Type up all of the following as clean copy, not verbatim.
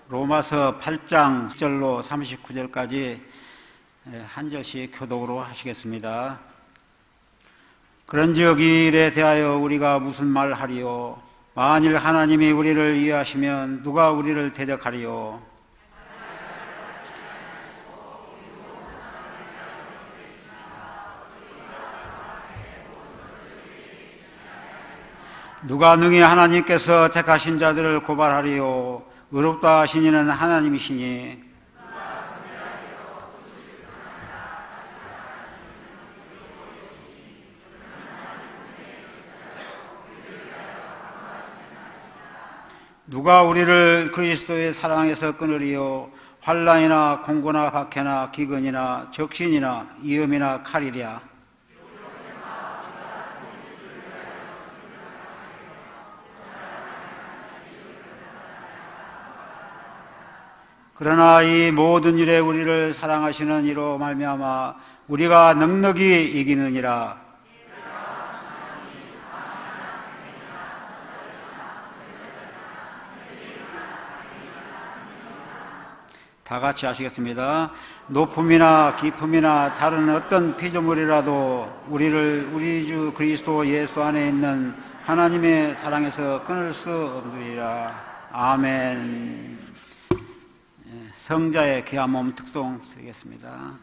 로마서 8장 10절로 39절까지 한 절씩 교독으로 하시겠습니다. 그런즉 이 일에 대하여 우리가 무슨 말하리요? 만일 하나님이 우리를 이해하시면 누가 우리를 대적하리요? 누가 능히 하나님께서 택하신 자들을 고발하리요? 의롭다 하신 이는 하나님이시니 누가 우리를 그리스도의 사랑에서 끊으리요? 환난이나 공고나 박해나 기근이나 적신이나 위험이나 칼이랴. 그러나 이 모든 일에 우리를 사랑하시는 이로 말미암아 우리가 넉넉히 이기느니라. 다 같이 하시겠습니다. 높음이나 깊음이나 다른 어떤 피조물이라도 우리를 우리 주 그리스도 예수 안에 있는 하나님의 사랑에서 끊을 수 없느니라. 아멘. 성자의 귀한 몸 특송 드리겠습니다.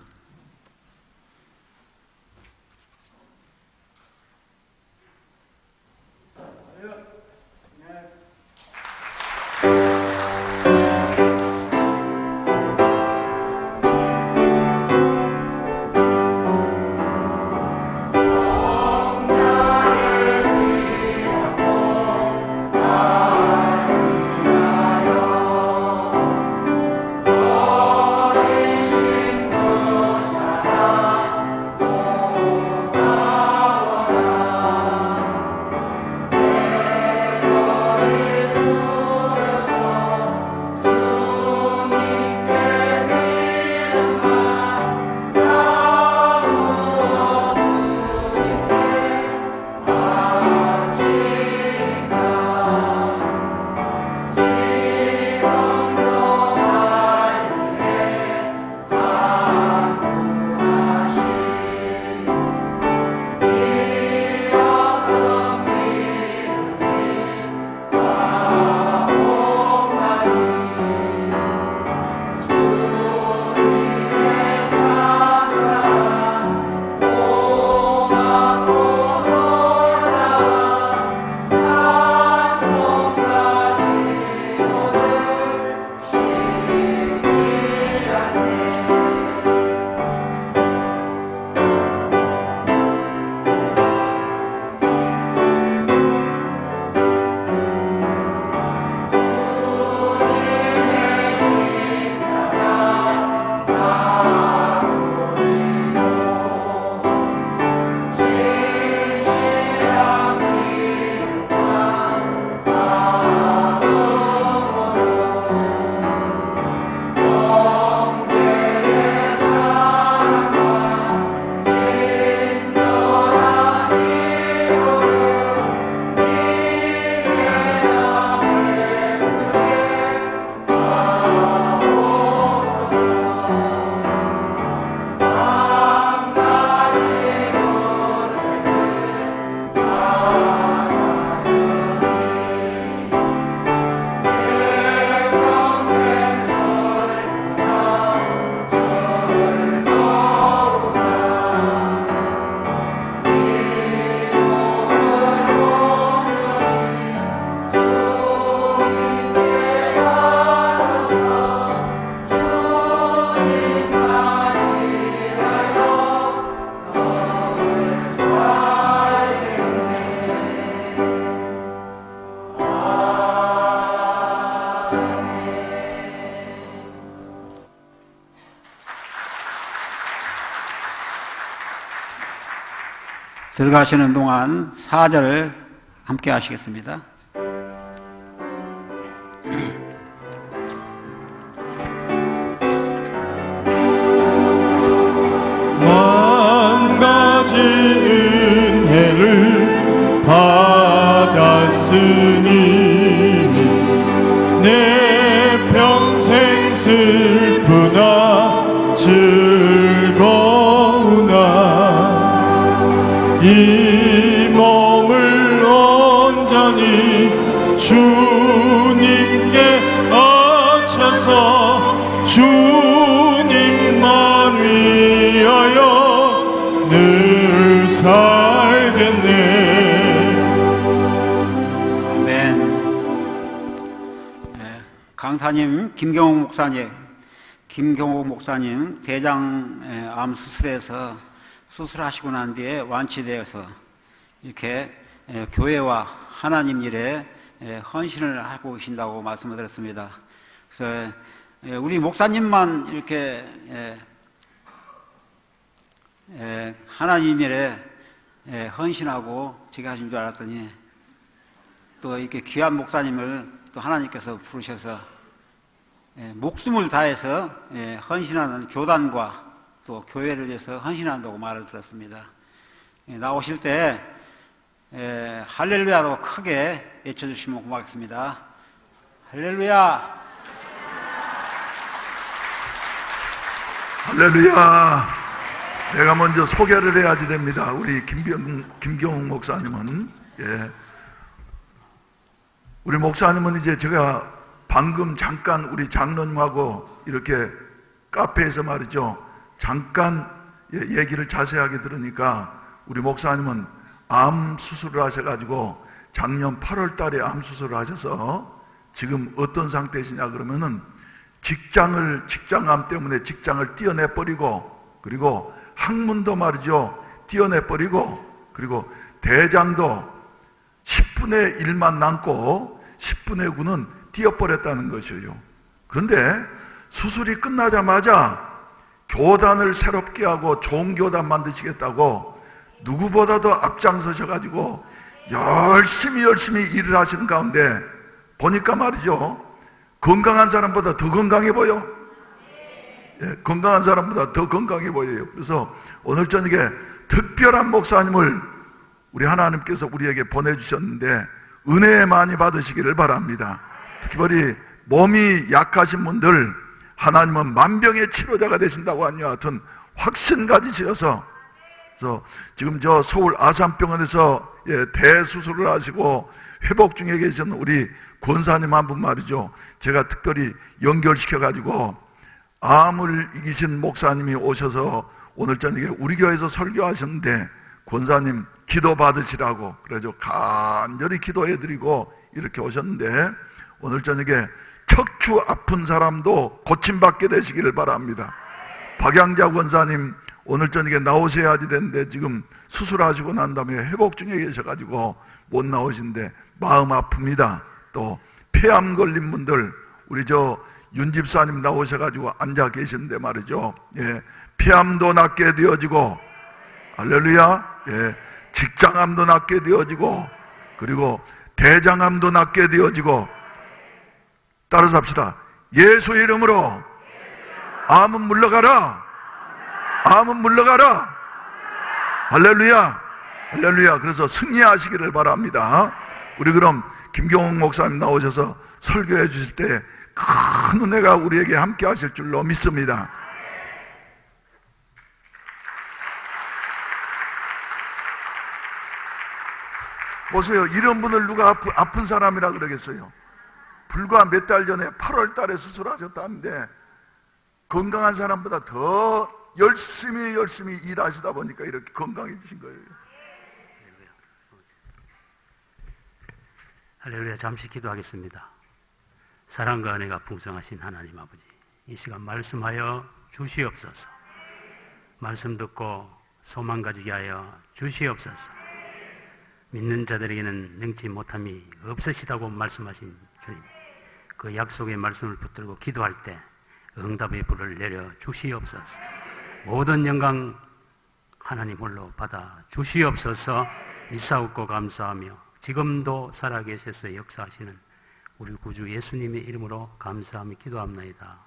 들어가시는 동안 4절 함께 하시겠습니다. 만 가지 은혜를 받았으니 내 평생 슬프나 즐거우나 이 몸을 온전히 주님께 바쳐서 주님만 위하여 늘 살겠네. 강사님 김경옥 목사님 대장암 수술에서 수술하시고 난 뒤에 완치되어서 이렇게 교회와 하나님 일에 헌신을 하고 계신다고 말씀을 드렸습니다. 그래서 우리 목사님만 이렇게 하나님 일에 헌신하고 제가 하신 줄 알았더니 또 이렇게 귀한 목사님을 또 하나님께서 부르셔서 목숨을 다해서 헌신하는 교단과 또 교회를 위해서 헌신한다고 말을 들었습니다. 나오실 때 할렐루야도 크게 외쳐주시면 고맙겠습니다. 할렐루야. 할렐루야. 내가 먼저 소개를 해야지 됩니다. 우리 김경욱 목사님은, 우리 목사님은 이제 제가 방금 잠깐 우리 장로님하고 이렇게 카페에서 말이죠, 잠깐 얘기를 자세하게 들으니까 우리 목사님은 암 수술을 하셔가지고 작년 8월 달에 암 수술을 하셔서 지금 어떤 상태이시냐 그러면은 직장암 때문에 직장을 띄어내버리고, 그리고 학문도 말이죠 띄어내버리고, 그리고 대장도 10분의 1만 남고 10분의 9는 띄어버렸다는 것이에요. 그런데 수술이 끝나자마자 교단을 새롭게 하고 좋은 교단 만드시겠다고 누구보다도 앞장서셔가지고 열심히 일을 하시는 가운데 보니까 말이죠, 건강한 사람보다 더 건강해 보여. 건강한 사람보다 더 건강해 보여요. 그래서 오늘 저녁에 특별한 목사님을 우리 하나님께서 우리에게 보내주셨는데 은혜 많이 받으시기를 바랍니다. 특히 몸이 약하신 분들 하나님은 만병의 치료자가 되신다고 한 여하튼 확신 가지셔서, 그래서 지금 저 서울 아산병원에서 대수술을 하시고 회복 중에 계신 우리 권사님 한 분 말이죠, 제가 특별히 연결시켜가지고 암을 이기신 목사님이 오셔서 오늘 저녁에 우리 교회에서 설교하셨는데 권사님 기도 받으시라고 그래서 간절히 기도해드리고 이렇게 오셨는데 오늘 저녁에 척추 아픈 사람도 고침받게 되시기를 바랍니다. 박양자 권사님 오늘 저녁에 나오셔야지 되는데 지금 수술하시고 난 다음에 회복 중에 계셔가지고 못 나오신데 마음 아픕니다. 또 폐암 걸린 분들 우리 윤 집사님 나오셔가지고 앉아 계시는데 말이죠, 폐암도 낫게 되어지고, 할렐루야, 직장암도 낫게 되어지고, 그리고 대장암도 낫게 되어지고, 따라서 합시다. 예수 이름으로 암은 물러가라. 암은 물러가라. 할렐루야, 할렐루야. 그래서 승리하시기를 바랍니다. 우리 그럼 김경욱 목사님 나오셔서 설교해 주실 때 큰 은혜가 우리에게 함께 하실 줄로 믿습니다. 보세요. 이런 분을 누가 아픈 사람이라 그러겠어요? 불과 몇 달 전에 8월 달에 수술하셨다는데 건강한 사람보다 더 열심히 일하시다 보니까 이렇게 건강해지신 거예요. 할렐루야. 잠시 기도하겠습니다. 사랑과 은혜가 풍성하신 하나님 아버지, 이 시간 말씀하여 주시옵소서. 말씀 듣고 소망 가지게 하여 주시옵소서. 믿는 자들에게는 능치 못함이 없으시다고 말씀하신 주님, 그 약속의 말씀을 붙들고 기도할 때 응답의 불을 내려 주시옵소서. 모든 영광 하나님 홀로 받아 주시옵소서. 미사옵고 감사하며 지금도 살아계셔서 역사하시는 우리 구주 예수님의 이름으로 감사하며 기도합나이다.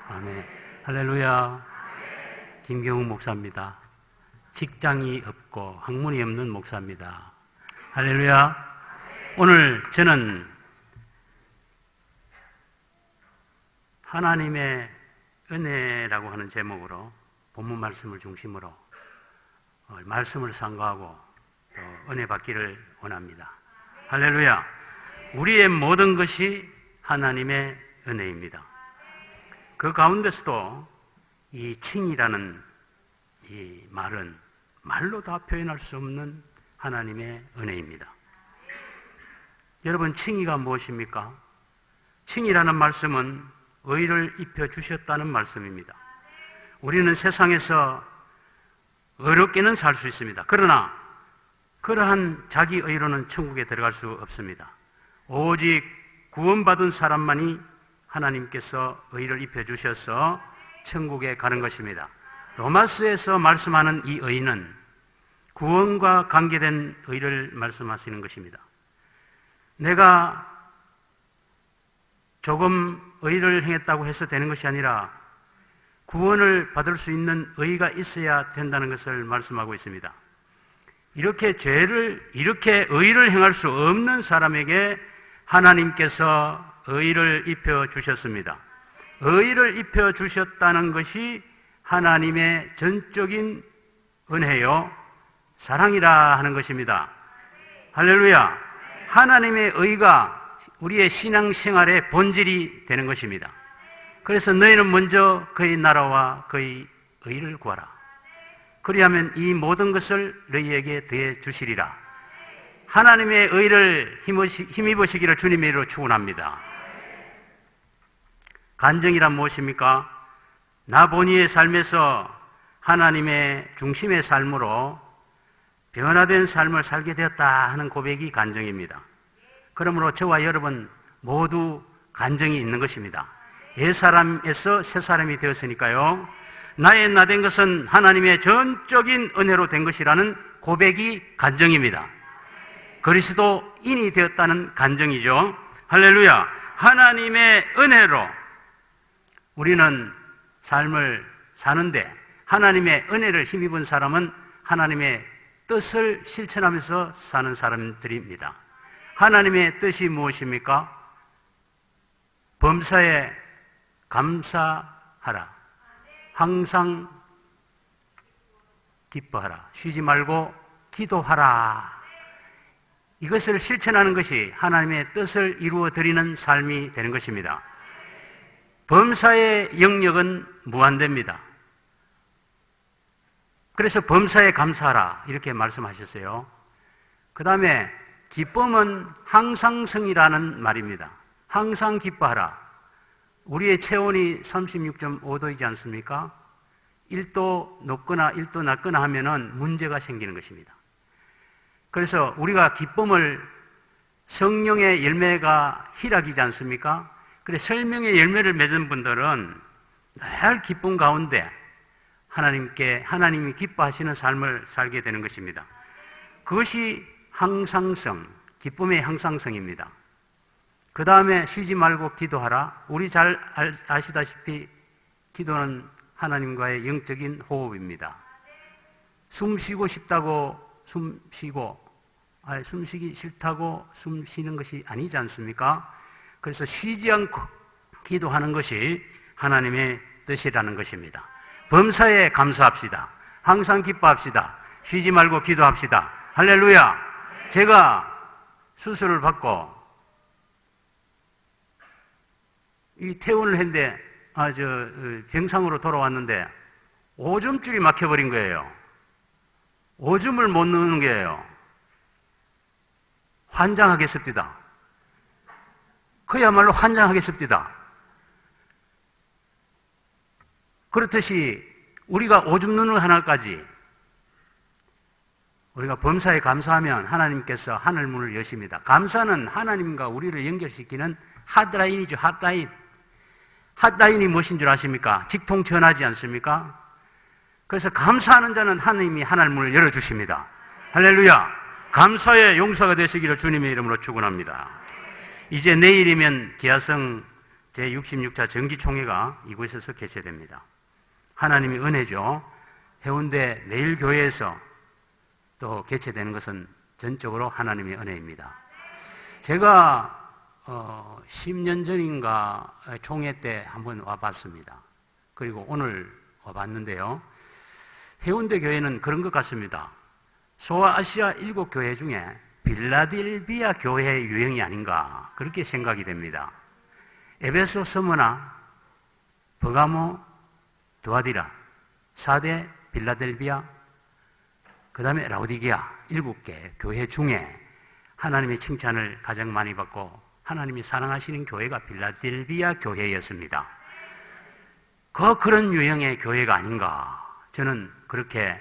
아멘. 할렐루야. 김경욱 목사입니다. 직장이 없고 학문이 없는 목사입니다. 할렐루야. 오늘 저는 하나님의 은혜라고 하는 제목으로 본문 말씀을 중심으로 말씀을 상고하고 또 은혜 받기를 원합니다. 할렐루야. 우리의 모든 것이 하나님의 은혜입니다. 그 가운데서도 이 칭이라는 이 말은 말로 다 표현할 수 없는 하나님의 은혜입니다. 여러분, 칭의가 무엇입니까? 칭의라는 말씀은 의를 입혀 주셨다는 말씀입니다. 우리는 세상에서 어렵게는 살 수 있습니다. 그러나 그러한 자기 의로는 천국에 들어갈 수 없습니다. 오직 구원받은 사람만이 하나님께서 의를 입혀 주셔서 천국에 가는 것입니다. 로마서에서 말씀하는 이 의는 구원과 관계된 의를 말씀하시는 것입니다. 내가 조금 의를 행했다고 해서 되는 것이 아니라 구원을 받을 수 있는 의가 있어야 된다는 것을 말씀하고 있습니다. 이렇게 의를 행할 수 없는 사람에게 하나님께서 의를 입혀 주셨습니다. 의를 입혀 주셨다는 것이 하나님의 전적인 은혜요 사랑이라 하는 것입니다. 할렐루야. 하나님의 의가 우리의 신앙생활의 본질이 되는 것입니다. 그래서 너희는 먼저 그의 나라와 그의 의를 구하라. 그리하면 이 모든 것을 너희에게 더해 주시리라. 하나님의 의를 힘입으시기를 주님의 이름으로 축원합니다. 간증이란 무엇입니까? 나 본이의 삶에서 하나님의 중심의 삶으로 변화된 삶을 살게 되었다 하는 고백이 간증입니다. 그러므로 저와 여러분 모두 간증이 있는 것입니다. 옛사람에서 새사람이 되었으니까요. 나의 나 된 것은 하나님의 전적인 은혜로 된 것이라는 고백이 간증입니다. 그리스도인이 되었다는 간증이죠. 할렐루야. 하나님의 은혜로 우리는 삶을 사는데 하나님의 은혜를 힘입은 사람은 하나님의 뜻을 실천하면서 사는 사람들입니다. 하나님의 뜻이 무엇입니까? 범사에 감사하라. 항상 기뻐하라. 쉬지 말고 기도하라. 이것을 실천하는 것이 하나님의 뜻을 이루어 드리는 삶이 되는 것입니다. 범사의 영역은 무한대입니다. 그래서 범사에 감사하라 이렇게 말씀하셨어요. 그 다음에 기쁨은 항상성이라는 말입니다. 항상 기뻐하라. 우리의 체온이 36.5도이지 않습니까? 1도 높거나 1도 낮거나 하면은 문제가 생기는 것입니다. 그래서 우리가 기쁨을 성령의 열매가 희락이지 않습니까? 그래서 설명의 열매를 맺은 분들은 늘 기쁨 가운데 하나님이 기뻐하시는 삶을 살게 되는 것입니다. 그것이 항상성, 기쁨의 항상성입니다. 그 다음에 쉬지 말고 기도하라. 우리 잘 아시다시피 기도는 하나님과의 영적인 호흡입니다. 숨 쉬고 싶다고 숨쉬기 싫다고 숨 쉬는 것이 아니지 않습니까? 그래서 쉬지 않고 기도하는 것이 하나님의 뜻이라는 것입니다. 범사에 감사합시다. 항상 기뻐합시다. 쉬지 말고 기도합시다. 할렐루야. 제가 수술을 받고 이 퇴원을 했는데 병상으로 돌아왔는데 오줌줄이 막혀버린 거예요. 오줌을 못 넣는 거예요. 환장하겠습니다. 그야말로 환장하겠습니다. 그렇듯이 우리가 오줌 누는 하나까지 우리가 범사에 감사하면 하나님께서 하늘문을 여십니다. 감사는 하나님과 우리를 연결시키는 핫라인이죠. 핫라인. 핫라인이 무엇인 줄 아십니까? 직통 전하지 않습니까? 그래서 감사하는 자는 하나님이 하늘문을 열어주십니다. 할렐루야. 감사의 용사가 되시기를 주님의 이름으로 축원합니다. 이제 내일이면 기아성 제66차 정기총회가 이곳에서 개최됩니다. 하나님의 은혜죠. 해운대 매일교회에서 또 개최되는 것은 전적으로 하나님의 은혜입니다. 제가 10년 전인가 총회 때 한번 와봤습니다. 그리고 오늘 와봤는데요. 해운대 교회는 그런 것 같습니다. 소아시아 7교회 중에 빌라델비아 교회의 유형이 아닌가 그렇게 생각이 됩니다. 에베소, 스무나, 버가모, 두아디라, 사대, 빌라델비아, 그 다음에 라오디게아 7개 교회 중에 하나님의 칭찬을 가장 많이 받고 하나님이 사랑하시는 교회가 빌라델비아 교회였습니다. 그런 유형의 교회가 아닌가 저는 그렇게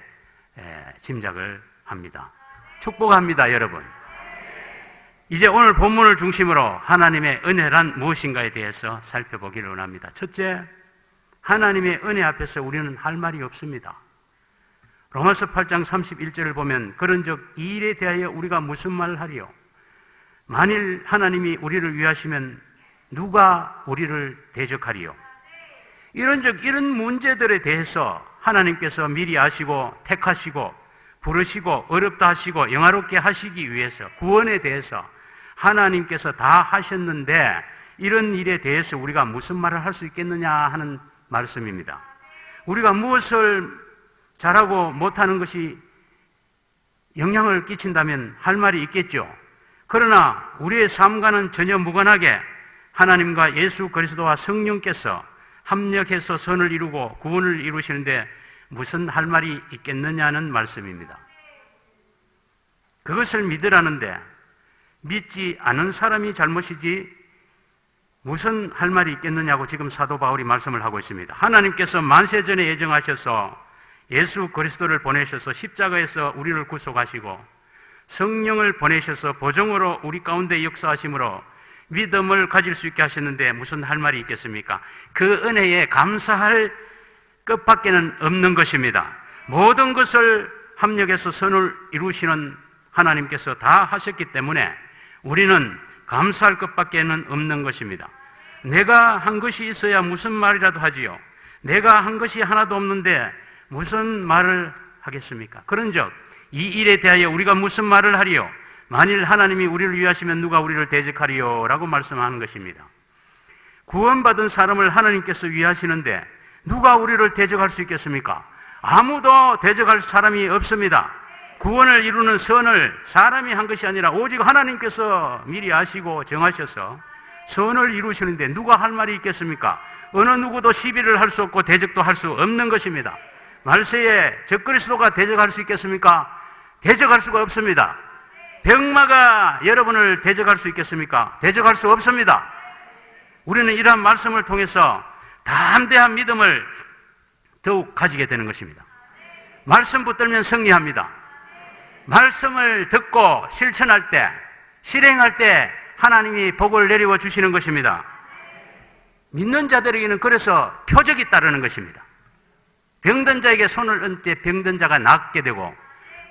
짐작을 합니다. 축복합니다, 여러분. 이제 오늘 본문을 중심으로 하나님의 은혜란 무엇인가에 대해서 살펴보기를 원합니다. 첫째, 하나님의 은혜 앞에서 우리는 할 말이 없습니다. 로마서 8장 31절을 보면 그런즉 이 일에 대하여 우리가 무슨 말을 하리요? 만일 하나님이 우리를 위하시면 누가 우리를 대적하리요? 이런즉 이런 문제들에 대해서 하나님께서 미리 아시고 택하시고 부르시고 어렵다 하시고 영화롭게 하시기 위해서 구원에 대해서 하나님께서 다 하셨는데 이런 일에 대해서 우리가 무슨 말을 할 수 있겠느냐 하는 말씀입니다. 우리가 무엇을 잘하고 못하는 것이 영향을 끼친다면 할 말이 있겠죠. 그러나 우리의 삶과는 전혀 무관하게 하나님과 예수 그리스도와 성령께서 합력해서 선을 이루고 구원을 이루시는데 무슨 할 말이 있겠느냐는 말씀입니다. 그것을 믿으라는데 믿지 않은 사람이 잘못이지 무슨 할 말이 있겠느냐고 지금 사도 바울이 말씀을 하고 있습니다. 하나님께서 만세전에 예정하셔서 예수 그리스도를 보내셔서 십자가에서 우리를 구속하시고 성령을 보내셔서 보정으로 우리 가운데 역사하심으로 믿음을 가질 수 있게 하셨는데 무슨 할 말이 있겠습니까? 그 은혜에 감사할 끝밖에는 없는 것입니다. 모든 것을 합력해서 선을 이루시는 하나님께서 다 하셨기 때문에 우리는 감사할 것밖에는 없는 것입니다. 내가 한 것이 있어야 무슨 말이라도 하지요. 내가 한 것이 하나도 없는데 무슨 말을 하겠습니까? 그런즉 이 일에 대하여 우리가 무슨 말을 하리요? 만일 하나님이 우리를 위하시면 누가 우리를 대적하리요? 라고 말씀하는 것입니다. 구원받은 사람을 하나님께서 위하시는데 누가 우리를 대적할 수 있겠습니까? 아무도 대적할 사람이 없습니다. 구원을 이루는 선을 사람이 한 것이 아니라 오직 하나님께서 미리 아시고 정하셔서 선을 이루시는데 누가 할 말이 있겠습니까? 어느 누구도 시비를 할 수 없고 대적도 할 수 없는 것입니다. 말세에 적그리스도가 대적할 수 있겠습니까? 대적할 수가 없습니다. 병마가 여러분을 대적할 수 있겠습니까? 대적할 수 없습니다. 우리는 이러한 말씀을 통해서 담대한 믿음을 더욱 가지게 되는 것입니다. 말씀 붙들면 승리합니다. 말씀을 듣고 실천할 때, 실행할 때 하나님이 복을 내리워 주시는 것입니다. 믿는 자들에게는 그래서 표적이 따르는 것입니다. 병든 자에게 손을 얹을 때 병든 자가 낫게 되고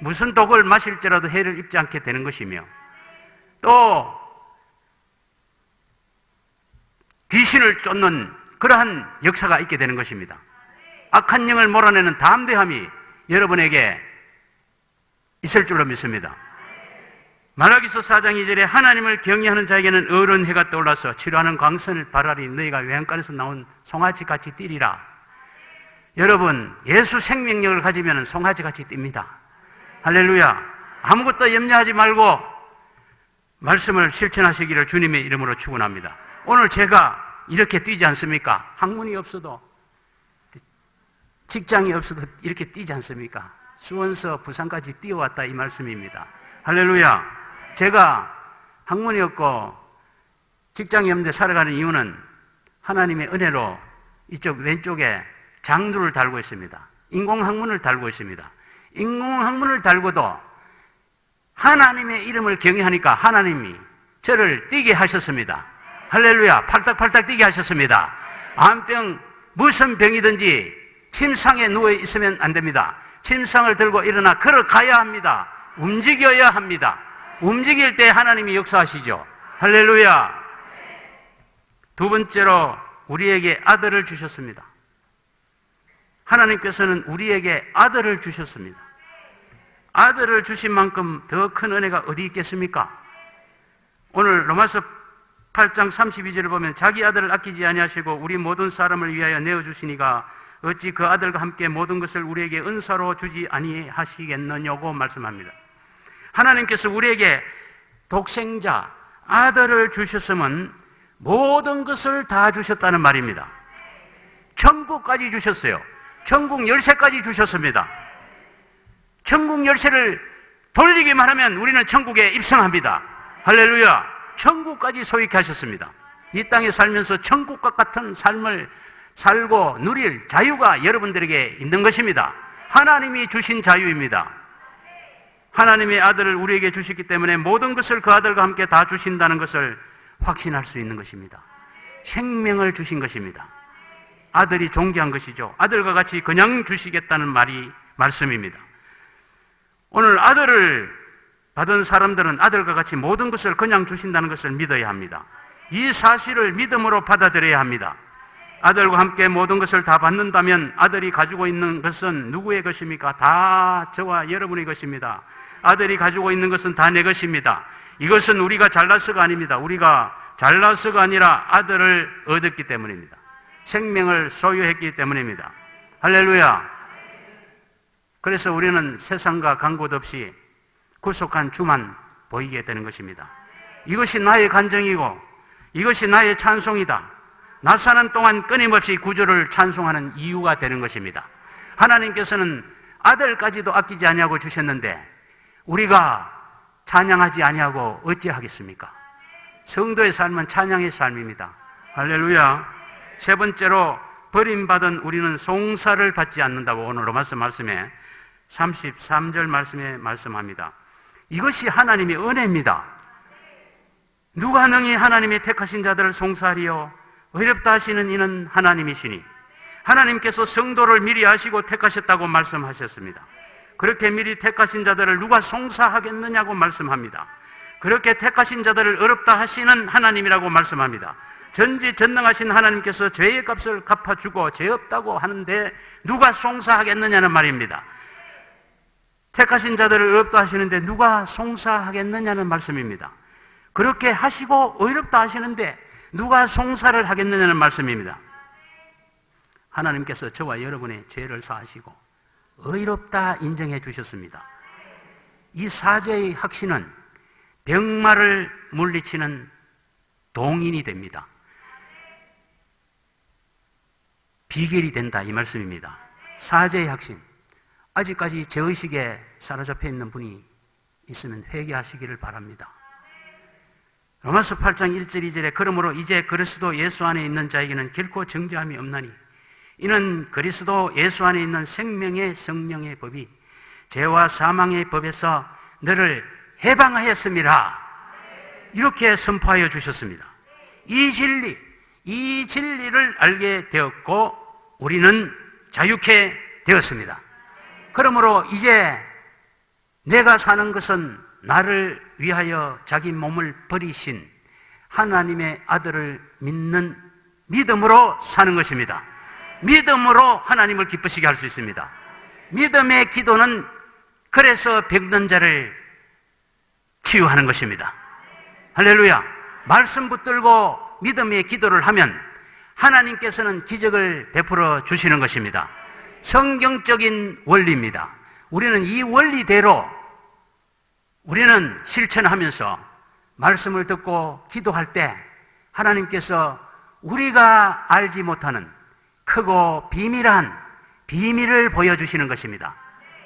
무슨 독을 마실지라도 해를 입지 않게 되는 것이며 또 귀신을 쫓는 그러한 역사가 있게 되는 것입니다. 악한 영을 몰아내는 담대함이 여러분에게 있을 줄로 믿습니다. 말라기서 4장 2절에 하나님을 경외하는 자에게는 어른 해가 떠올라서 치료하는 광선을 발하리 너희가 외양간에서 나온 송아지같이 뛰리라. 여러분 예수 생명력을 가지면 송아지같이 뜁니다. 할렐루야. 아무것도 염려하지 말고 말씀을 실천하시기를 주님의 이름으로 축원합니다. 오늘 제가 이렇게 뛰지 않습니까? 학문이 없어도 직장이 없어도 이렇게 뛰지 않습니까? 수원서 부산까지 뛰어왔다 이 말씀입니다. 할렐루야. 제가 학문이 없고 직장이 없는데 살아가는 이유는 하나님의 은혜로 이쪽 왼쪽에 장루를 달고 있습니다. 인공학문을 달고 있습니다. 인공학문을 달고도 하나님의 이름을 경외하니까 하나님이 저를 뛰게 하셨습니다. 할렐루야. 팔딱팔딱 뛰게 하셨습니다. 암병 무슨 병이든지 침상에 누워 있으면 안 됩니다. 침상을 들고 일어나 걸어가야 합니다. 움직여야 합니다. 움직일 때 하나님이 역사하시죠. 할렐루야. 두 번째로 우리에게 아들을 주셨습니다. 하나님께서는 우리에게 아들을 주셨습니다. 아들을 주신 만큼 더 큰 은혜가 어디 있겠습니까? 오늘 로마서 8장 32절을 보면 자기 아들을 아끼지 아니하시고 우리 모든 사람을 위하여 내어주시니가 어찌 그 아들과 함께 모든 것을 우리에게 은사로 주지 아니하시겠느냐고 말씀합니다. 하나님께서 우리에게 독생자 아들을 주셨으면 모든 것을 다 주셨다는 말입니다. 천국까지 주셨어요. 천국 열쇠까지 주셨습니다. 천국 열쇠를 돌리기만 하면 우리는 천국에 입성합니다. 할렐루야. 천국까지 소유케 하셨습니다. 이 땅에 살면서 천국과 같은 삶을 살고 누릴 자유가 여러분들에게 있는 것입니다. 하나님이 주신 자유입니다. 하나님의 아들을 우리에게 주셨기 때문에 모든 것을 그 아들과 함께 다 주신다는 것을 확신할 수 있는 것입니다. 생명을 주신 것입니다. 아들이 존귀한 것이죠. 아들과 같이 그냥 주시겠다는 말씀입니다. 오늘 아들을 받은 사람들은 아들과 같이 모든 것을 그냥 주신다는 것을 믿어야 합니다. 이 사실을 믿음으로 받아들여야 합니다. 아들과 함께 모든 것을 다 받는다면 아들이 가지고 있는 것은 누구의 것입니까? 다 저와 여러분의 것입니다. 아들이 가지고 있는 것은 다 내 것입니다. 이것은 우리가 잘나서가 아닙니다. 우리가 잘나서가 아니라 아들을 얻었기 때문입니다. 생명을 소유했기 때문입니다. 할렐루야. 그래서 우리는 세상과 간 곳 없이 구속한 주만 보이게 되는 것입니다. 이것이 나의 간증이고 이것이 나의 찬송이다. 나 사는 동안 끊임없이 구주를 찬송하는 이유가 되는 것입니다. 하나님께서는 아들까지도 아끼지 아니하고 주셨는데 우리가 찬양하지 아니하고 어찌하겠습니까? 성도의 삶은 찬양의 삶입니다. 할렐루야. 세 번째로 버림받은 우리는 송사를 받지 않는다고 오늘 로마서 말씀에 33절 말씀에 말씀합니다. 이것이 하나님의 은혜입니다. 누가 능히 하나님의 택하신 자들을 송사하리요? 어렵다 하시는 이는 하나님이시니 하나님께서 성도를 미리 아시고 택하셨다고 말씀하셨습니다. 그렇게 미리 택하신 자들을 누가 송사하겠느냐고 말씀합니다. 그렇게 택하신 자들을 어렵다 하시는 하나님이라고 말씀합니다. 전지전능하신 하나님께서 죄의 값을 갚아주고 죄 없다고 하는데 누가 송사하겠느냐는 말입니다. 택하신 자들을 어렵다 하시는데 누가 송사하겠느냐는 말씀입니다. 그렇게 하시고 어렵다 하시는데 누가 송사를 하겠느냐는 말씀입니다. 하나님께서 저와 여러분의 죄를 사하시고 의롭다 인정해 주셨습니다. 이 사죄의 확신은 병마를 물리치는 동인이 됩니다. 비결이 된다 이 말씀입니다. 사죄의 확신. 아직까지 죄의식에 사로잡혀 있는 분이 있으면 회개하시기를 바랍니다. 로마서 8장 1절 2절에 그러므로 이제 그리스도 예수 안에 있는 자에게는 결코 정죄함이 없나니 이는 그리스도 예수 안에 있는 생명의 성령의 법이 죄와 사망의 법에서 너를 해방하였습니다. 이렇게 선포하여 주셨습니다. 이 진리를 알게 되었고 우리는 자유케 되었습니다. 그러므로 이제 내가 사는 것은 나를 위하여 자기 몸을 버리신 하나님의 아들을 믿는 믿음으로 사는 것입니다. 믿음으로 하나님을 기쁘시게 할 수 있습니다. 믿음의 기도는 그래서 병든 자를 치유하는 것입니다. 할렐루야. 말씀 붙들고 믿음의 기도를 하면 하나님께서는 기적을 베풀어 주시는 것입니다. 성경적인 원리입니다. 우리는 이 원리대로 우리는 실천하면서 말씀을 듣고 기도할 때 하나님께서 우리가 알지 못하는 크고 비밀한 비밀을 보여주시는 것입니다.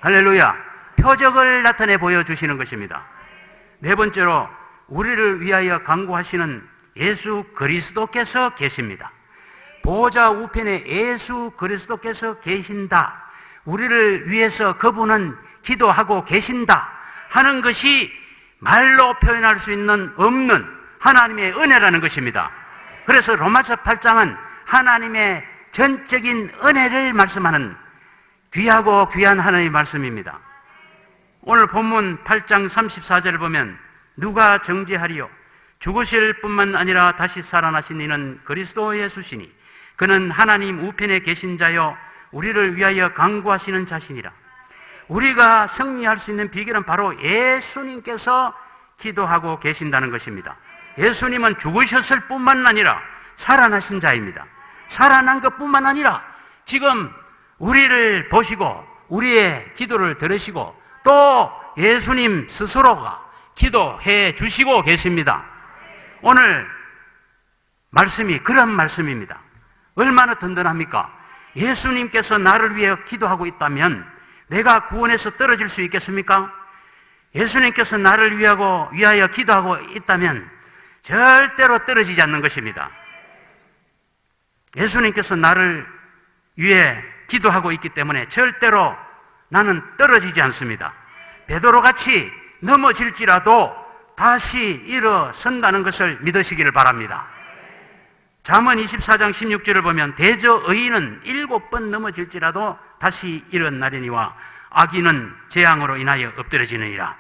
할렐루야. 표적을 나타내 보여주시는 것입니다. 네 번째로 우리를 위하여 간구하시는 예수 그리스도께서 계십니다. 보좌 우편에 예수 그리스도께서 계신다. 우리를 위해서 그분은 기도하고 계신다 하는 것이 말로 표현할 수 있는 없는 하나님의 은혜라는 것입니다. 그래서 로마서 8장은 하나님의 전적인 은혜를 말씀하는 귀하고 귀한 하나님의 말씀입니다. 오늘 본문 8장 34절을 보면 누가 정죄하리요? 죽으실 뿐만 아니라 다시 살아나신 이는 그리스도 예수시니 그는 하나님 우편에 계신 자요 우리를 위하여 간구하시는 자시니라. 우리가 승리할 수 있는 비결은 바로 예수님께서 기도하고 계신다는 것입니다. 예수님은 죽으셨을 뿐만 아니라 살아나신 자입니다. 살아난 것뿐만 아니라 지금 우리를 보시고 우리의 기도를 들으시고 또 예수님 스스로가 기도해 주시고 계십니다. 오늘 말씀이 그런 말씀입니다. 얼마나 든든합니까? 예수님께서 나를 위해 기도하고 있다면 내가 구원에서 떨어질 수 있겠습니까? 예수님께서 나를 위하여 기도하고 있다면 절대로 떨어지지 않는 것입니다. 예수님께서 나를 위해 기도하고 있기 때문에 절대로 나는 떨어지지 않습니다. 베드로같이 넘어질지라도 다시 일어선다는 것을 믿으시기를 바랍니다. 잠언 24장 16절을 보면 대저 의인은 7번 넘어질지라도 다시 일어나려니와 악인은 재앙으로 인하여 엎드러지느니라.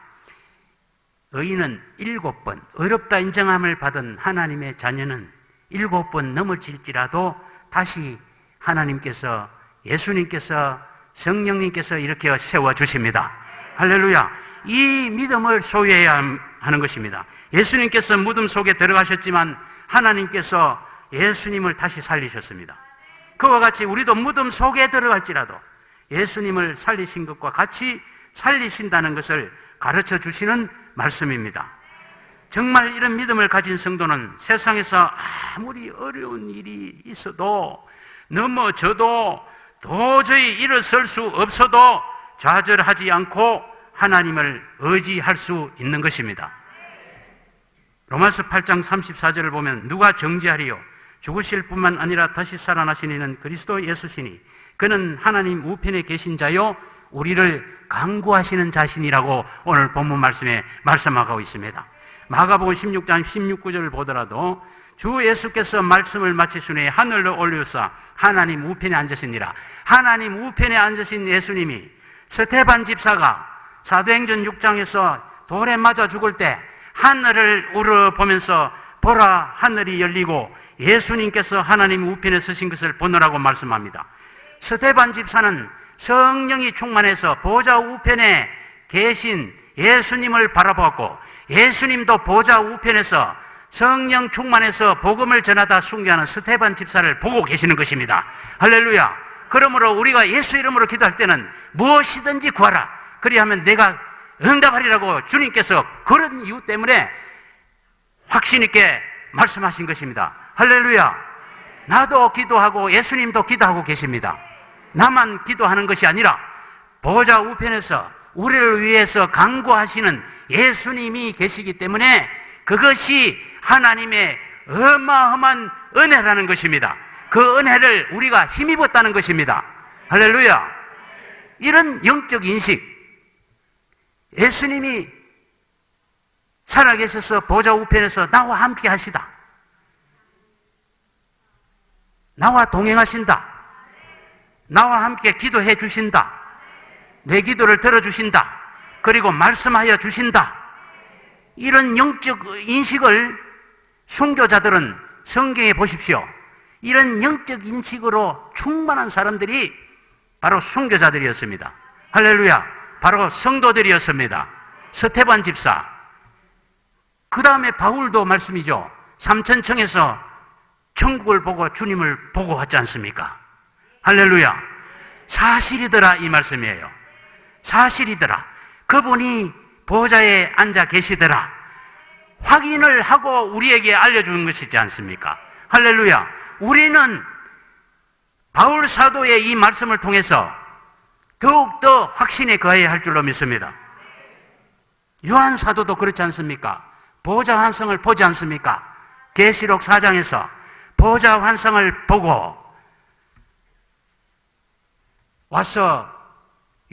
의인은 7번, 어렵다 인정함을 받은 하나님의 자녀는 7번 넘어질지라도 다시 하나님께서, 예수님께서, 성령님께서 이렇게 세워주십니다. 할렐루야. 이 믿음을 소유해야 하는 것입니다. 예수님께서 무덤 속에 들어가셨지만 하나님께서 예수님을 다시 살리셨습니다. 그와 같이 우리도 무덤 속에 들어갈지라도 예수님을 살리신 것과 같이 살리신다는 것을 가르쳐 주시는 말씀입니다. 정말 이런 믿음을 가진 성도는 세상에서 아무리 어려운 일이 있어도 넘어져도 도저히 일어설 수 없어도 좌절하지 않고 하나님을 의지할 수 있는 것입니다. 로마서 8장 34절을 보면 누가 정죄하리요? 죽으실 뿐만 아니라 다시 살아나신 이는 그리스도 예수시니 그는 하나님 우편에 계신 자요 우리를 강구하시는 자신이라고 오늘 본문 말씀에 말씀하고 있습니다. 마가복음 16장 16구절을 보더라도 주 예수께서 말씀을 마치시니 하늘로 올리우사 하나님 우편에 앉으시니라. 하나님 우편에 앉으신 예수님이 스데반 집사가 사도행전 6장에서 돌에 맞아 죽을 때 하늘을 우러보면서 보라 하늘이 열리고 예수님께서 하나님 우편에 서신 것을 보느라고 말씀합니다. 스데반 집사는 성령이 충만해서 보좌 우편에 계신 예수님을 바라보았고 예수님도 보좌 우편에서 성령 충만해서 복음을 전하다 순교하는 스데반 집사를 보고 계시는 것입니다. 할렐루야. 그러므로 우리가 예수 이름으로 기도할 때는 무엇이든지 구하라. 그리하면 내가 응답하리라고 주님께서 그런 이유 때문에 확신 있게 말씀하신 것입니다. 할렐루야. 나도 기도하고 예수님도 기도하고 계십니다. 나만 기도하는 것이 아니라 보좌 우편에서 우리를 위해서 간구하시는 예수님이 계시기 때문에 그것이 하나님의 어마어마한 은혜라는 것입니다. 그 은혜를 우리가 힘입었다는 것입니다. 할렐루야. 이런 영적 인식, 예수님이 살아계셔서 보좌 우편에서 나와 함께 하시다, 나와 동행하신다, 나와 함께 기도해 주신다, 내 기도를 들어주신다, 그리고 말씀하여 주신다, 이런 영적 인식을 순교자들은 성경에 보십시오. 이런 영적 인식으로 충만한 사람들이 바로 순교자들이었습니다. 할렐루야. 바로 성도들이었습니다. 스데반 집사, 그 다음에 바울도 말씀이죠. 삼천청에서 천국을 보고 주님을 보고 왔지 않습니까? 할렐루야. 사실이더라 이 말씀이에요. 사실이더라. 그분이 보좌에 앉아 계시더라. 확인을 하고 우리에게 알려주는 것이지 않습니까? 할렐루야. 우리는 바울 사도의 이 말씀을 통해서 더욱더 확신에 거해야 할 줄로 믿습니다. 요한 사도도 그렇지 않습니까? 보좌 환상을 보지 않습니까? 계시록 4장에서 보좌 환상을 보고 와서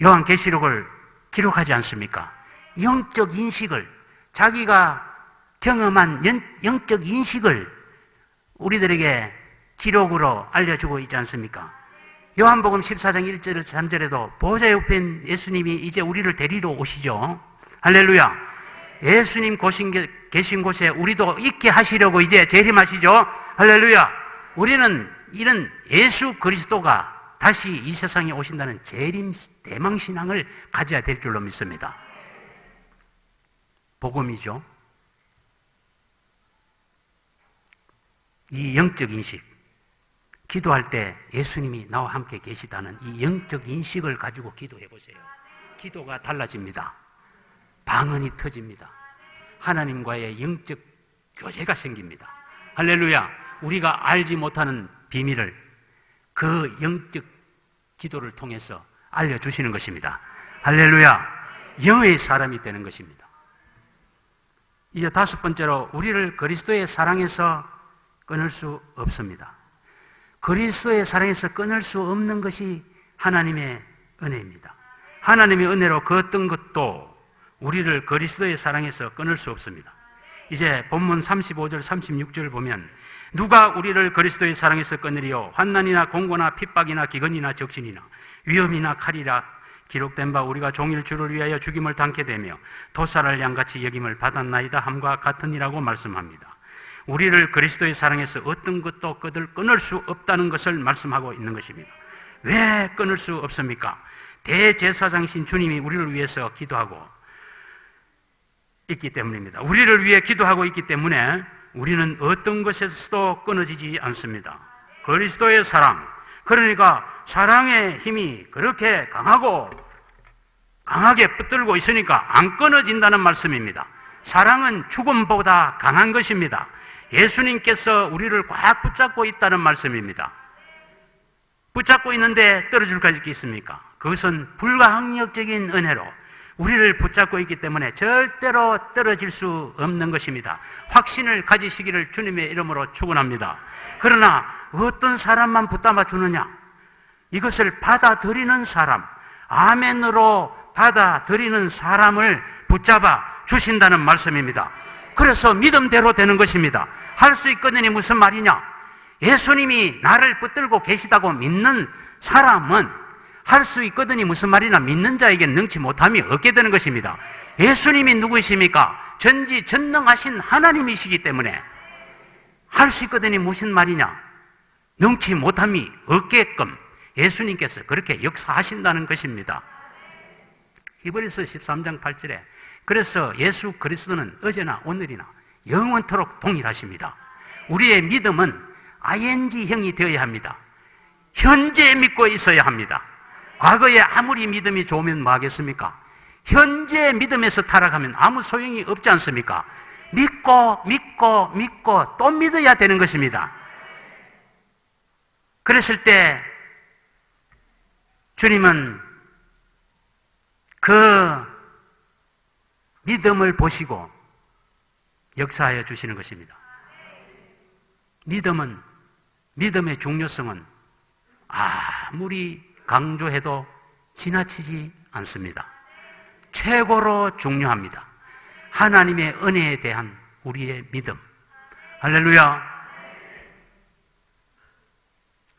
요한 계시록을 기록하지 않습니까? 영적 인식을, 자기가 경험한 영적 인식을 우리들에게 기록으로 알려주고 있지 않습니까? 요한복음 14장 1절에서 3절에도 보좌 옆에 예수님이 이제 우리를 데리러 오시죠. 할렐루야. 예수님 계신 곳에 우리도 있게 하시려고 이제 재림하시죠. 할렐루야. 우리는 이런 예수 그리스도가 다시 이 세상에 오신다는 재림 대망신앙을 가져야 될 줄로 믿습니다. 복음이죠. 이 영적 인식, 기도할 때 예수님이 나와 함께 계시다는 이 영적 인식을 가지고 기도해 보세요. 기도가 달라집니다. 방언이 터집니다. 하나님과의 영적 교제가 생깁니다. 할렐루야. 우리가 알지 못하는 비밀을 그 영적 기도를 통해서 알려주시는 것입니다. 할렐루야. 영의 사람이 되는 것입니다. 이제 다섯 번째로, 우리를 그리스도의 사랑에서 끊을 수 없습니다. 그리스도의 사랑에서 끊을 수 없는 것이 하나님의 은혜입니다. 하나님의 은혜로 그 어떤 것도 우리를 그리스도의 사랑에서 끊을 수 없습니다. 이제 본문 35절 36절 보면, 누가 우리를 그리스도의 사랑에서 끊으리요? 환난이나 공고나 핍박이나 기근이나 적신이나 위험이나 칼이라 기록된 바 우리가 종일 주를 위하여 죽임을 당케 되며 도살할 양같이 여김을 받았나이다 함과 같으니라고 말씀합니다. 우리를 그리스도의 사랑에서 어떤 것도 끊을 수 없다는 것을 말씀하고 있는 것입니다. 왜 끊을 수 없습니까? 대제사장이신 주님이 우리를 위해서 기도하고 있기 때문입니다. 우리를 위해 기도하고 있기 때문에 우리는 어떤 것에서도 끊어지지 않습니다. 그리스도의 사랑, 그러니까 사랑의 힘이 그렇게 강하게 붙들고 있으니까 안 끊어진다는 말씀입니다. 사랑은 죽음보다 강한 것입니다. 예수님께서 우리를 꽉 붙잡고 있다는 말씀입니다. 붙잡고 있는데 떨어질 것이 있습니까? 그것은 불가항력적인 은혜로 우리를 붙잡고 있기 때문에 절대로 떨어질 수 없는 것입니다. 확신을 가지시기를 주님의 이름으로 축원합니다. 그러나 어떤 사람만 붙잡아 주느냐? 이것을 받아들이는 사람, 아멘으로 받아들이는 사람을 붙잡아 주신다는 말씀입니다. 그래서 믿음대로 되는 것입니다. 할 수 있거든이 무슨 말이냐? 예수님이 나를 붙들고 계시다고 믿는 사람은 할 수 있거든이 무슨 말이냐? 믿는 자에게 능치 못함이 없게 되는 것입니다. 예수님이 누구이십니까? 전지전능하신 하나님이시기 때문에 할 수 있거든이 무슨 말이냐? 능치 못함이 없게끔 예수님께서 그렇게 역사하신다는 것입니다. 히브리서 13장 8절에 그래서 예수 그리스도는 어제나 오늘이나 영원토록 동일하십니다. 우리의 믿음은 ing형이 되어야 합니다. 현재 믿고 있어야 합니다. 과거에 아무리 믿음이 좋으면 뭐 하겠습니까? 현재 믿음에서 타락하면 아무 소용이 없지 않습니까? 믿고 또 믿어야 되는 것입니다. 그랬을 때 주님은 그 믿음을 보시고 역사하여 주시는 것입니다. 믿음의 중요성은 아무리 강조해도 지나치지 않습니다. 최고로 중요합니다. 하나님의 은혜에 대한 우리의 믿음. 할렐루야.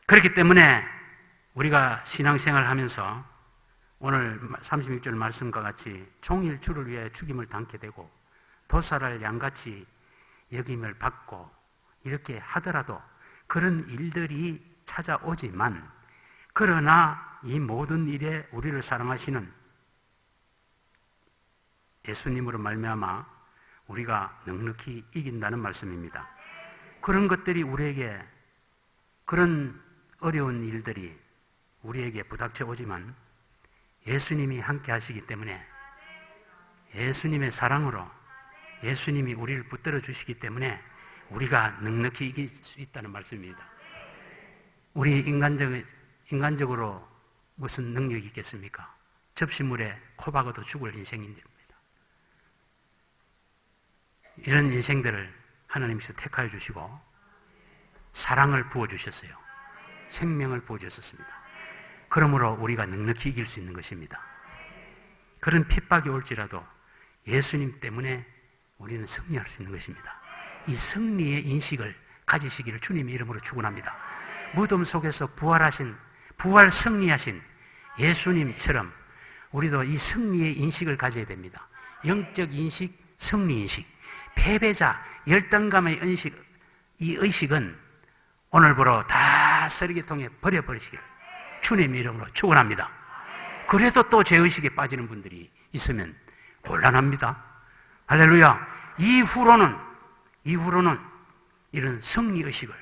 그렇기 때문에 우리가 신앙생활을 하면서 오늘 36절 말씀과 같이 종일 주를 위해 죽임을 당게 되고 도살할 양같이 여김을 받고 이렇게 하더라도 그런 일들이 찾아오지만, 그러나 이 모든 일에 우리를 사랑하시는 예수님으로 말미암아 우리가 넉넉히 이긴다는 말씀입니다. 그런 것들이 우리에게, 그런 어려운 일들이 우리에게 부닥쳐 오지만 예수님이 함께 하시기 때문에, 예수님의 사랑으로 예수님이 우리를 붙들어 주시기 때문에 우리가 넉넉히 이길 수 있다는 말씀입니다. 우리 인간적으로 무슨 능력이 있겠습니까? 접시물에 코 박아도 죽을 인생입니다. 이런 인생들을 하나님께서 택하여 주시고 사랑을 부어주셨어요. 생명을 부어주셨습니다. 그러므로 우리가 넉넉히 이길 수 있는 것입니다. 그런 핍박이 올지라도 예수님 때문에 우리는 승리할 수 있는 것입니다. 이 승리의 인식을 가지시기를 주님의 이름으로 축원합니다. 무덤 속에서 부활 승리하신 예수님처럼 우리도 이 승리의 인식을 가져야 됩니다. 영적 인식, 승리 인식. 패배자, 열등감의 이 의식은 오늘부로 다 쓰레기통에 버려버리시기를 주님의 이름으로 축원합니다. 그래도 또 죄의식에 빠지는 분들이 있으면 곤란합니다. 할렐루야. 이후로는 이런 승리의식을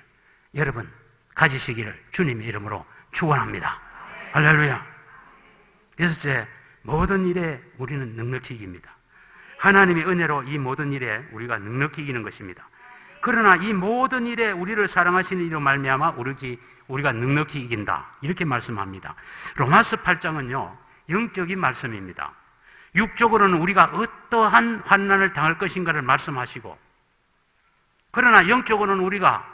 여러분 가지시기를 주님의 이름으로 축원합니다. 할렐루야. 여섯째, 모든 일에 우리는 넉넉히 이깁니다. 하나님의 은혜로 이 모든 일에 우리가 넉넉히 이기는 것입니다. 그러나 이 모든 일에 우리를 사랑하시는 이로 말미암아 우리가 넉넉히 이긴다, 이렇게 말씀합니다. 로마서 8장은요 영적인 말씀입니다. 육적으로는 우리가 어떠한 환난을 당할 것인가를 말씀하시고, 그러나 영적으로는 우리가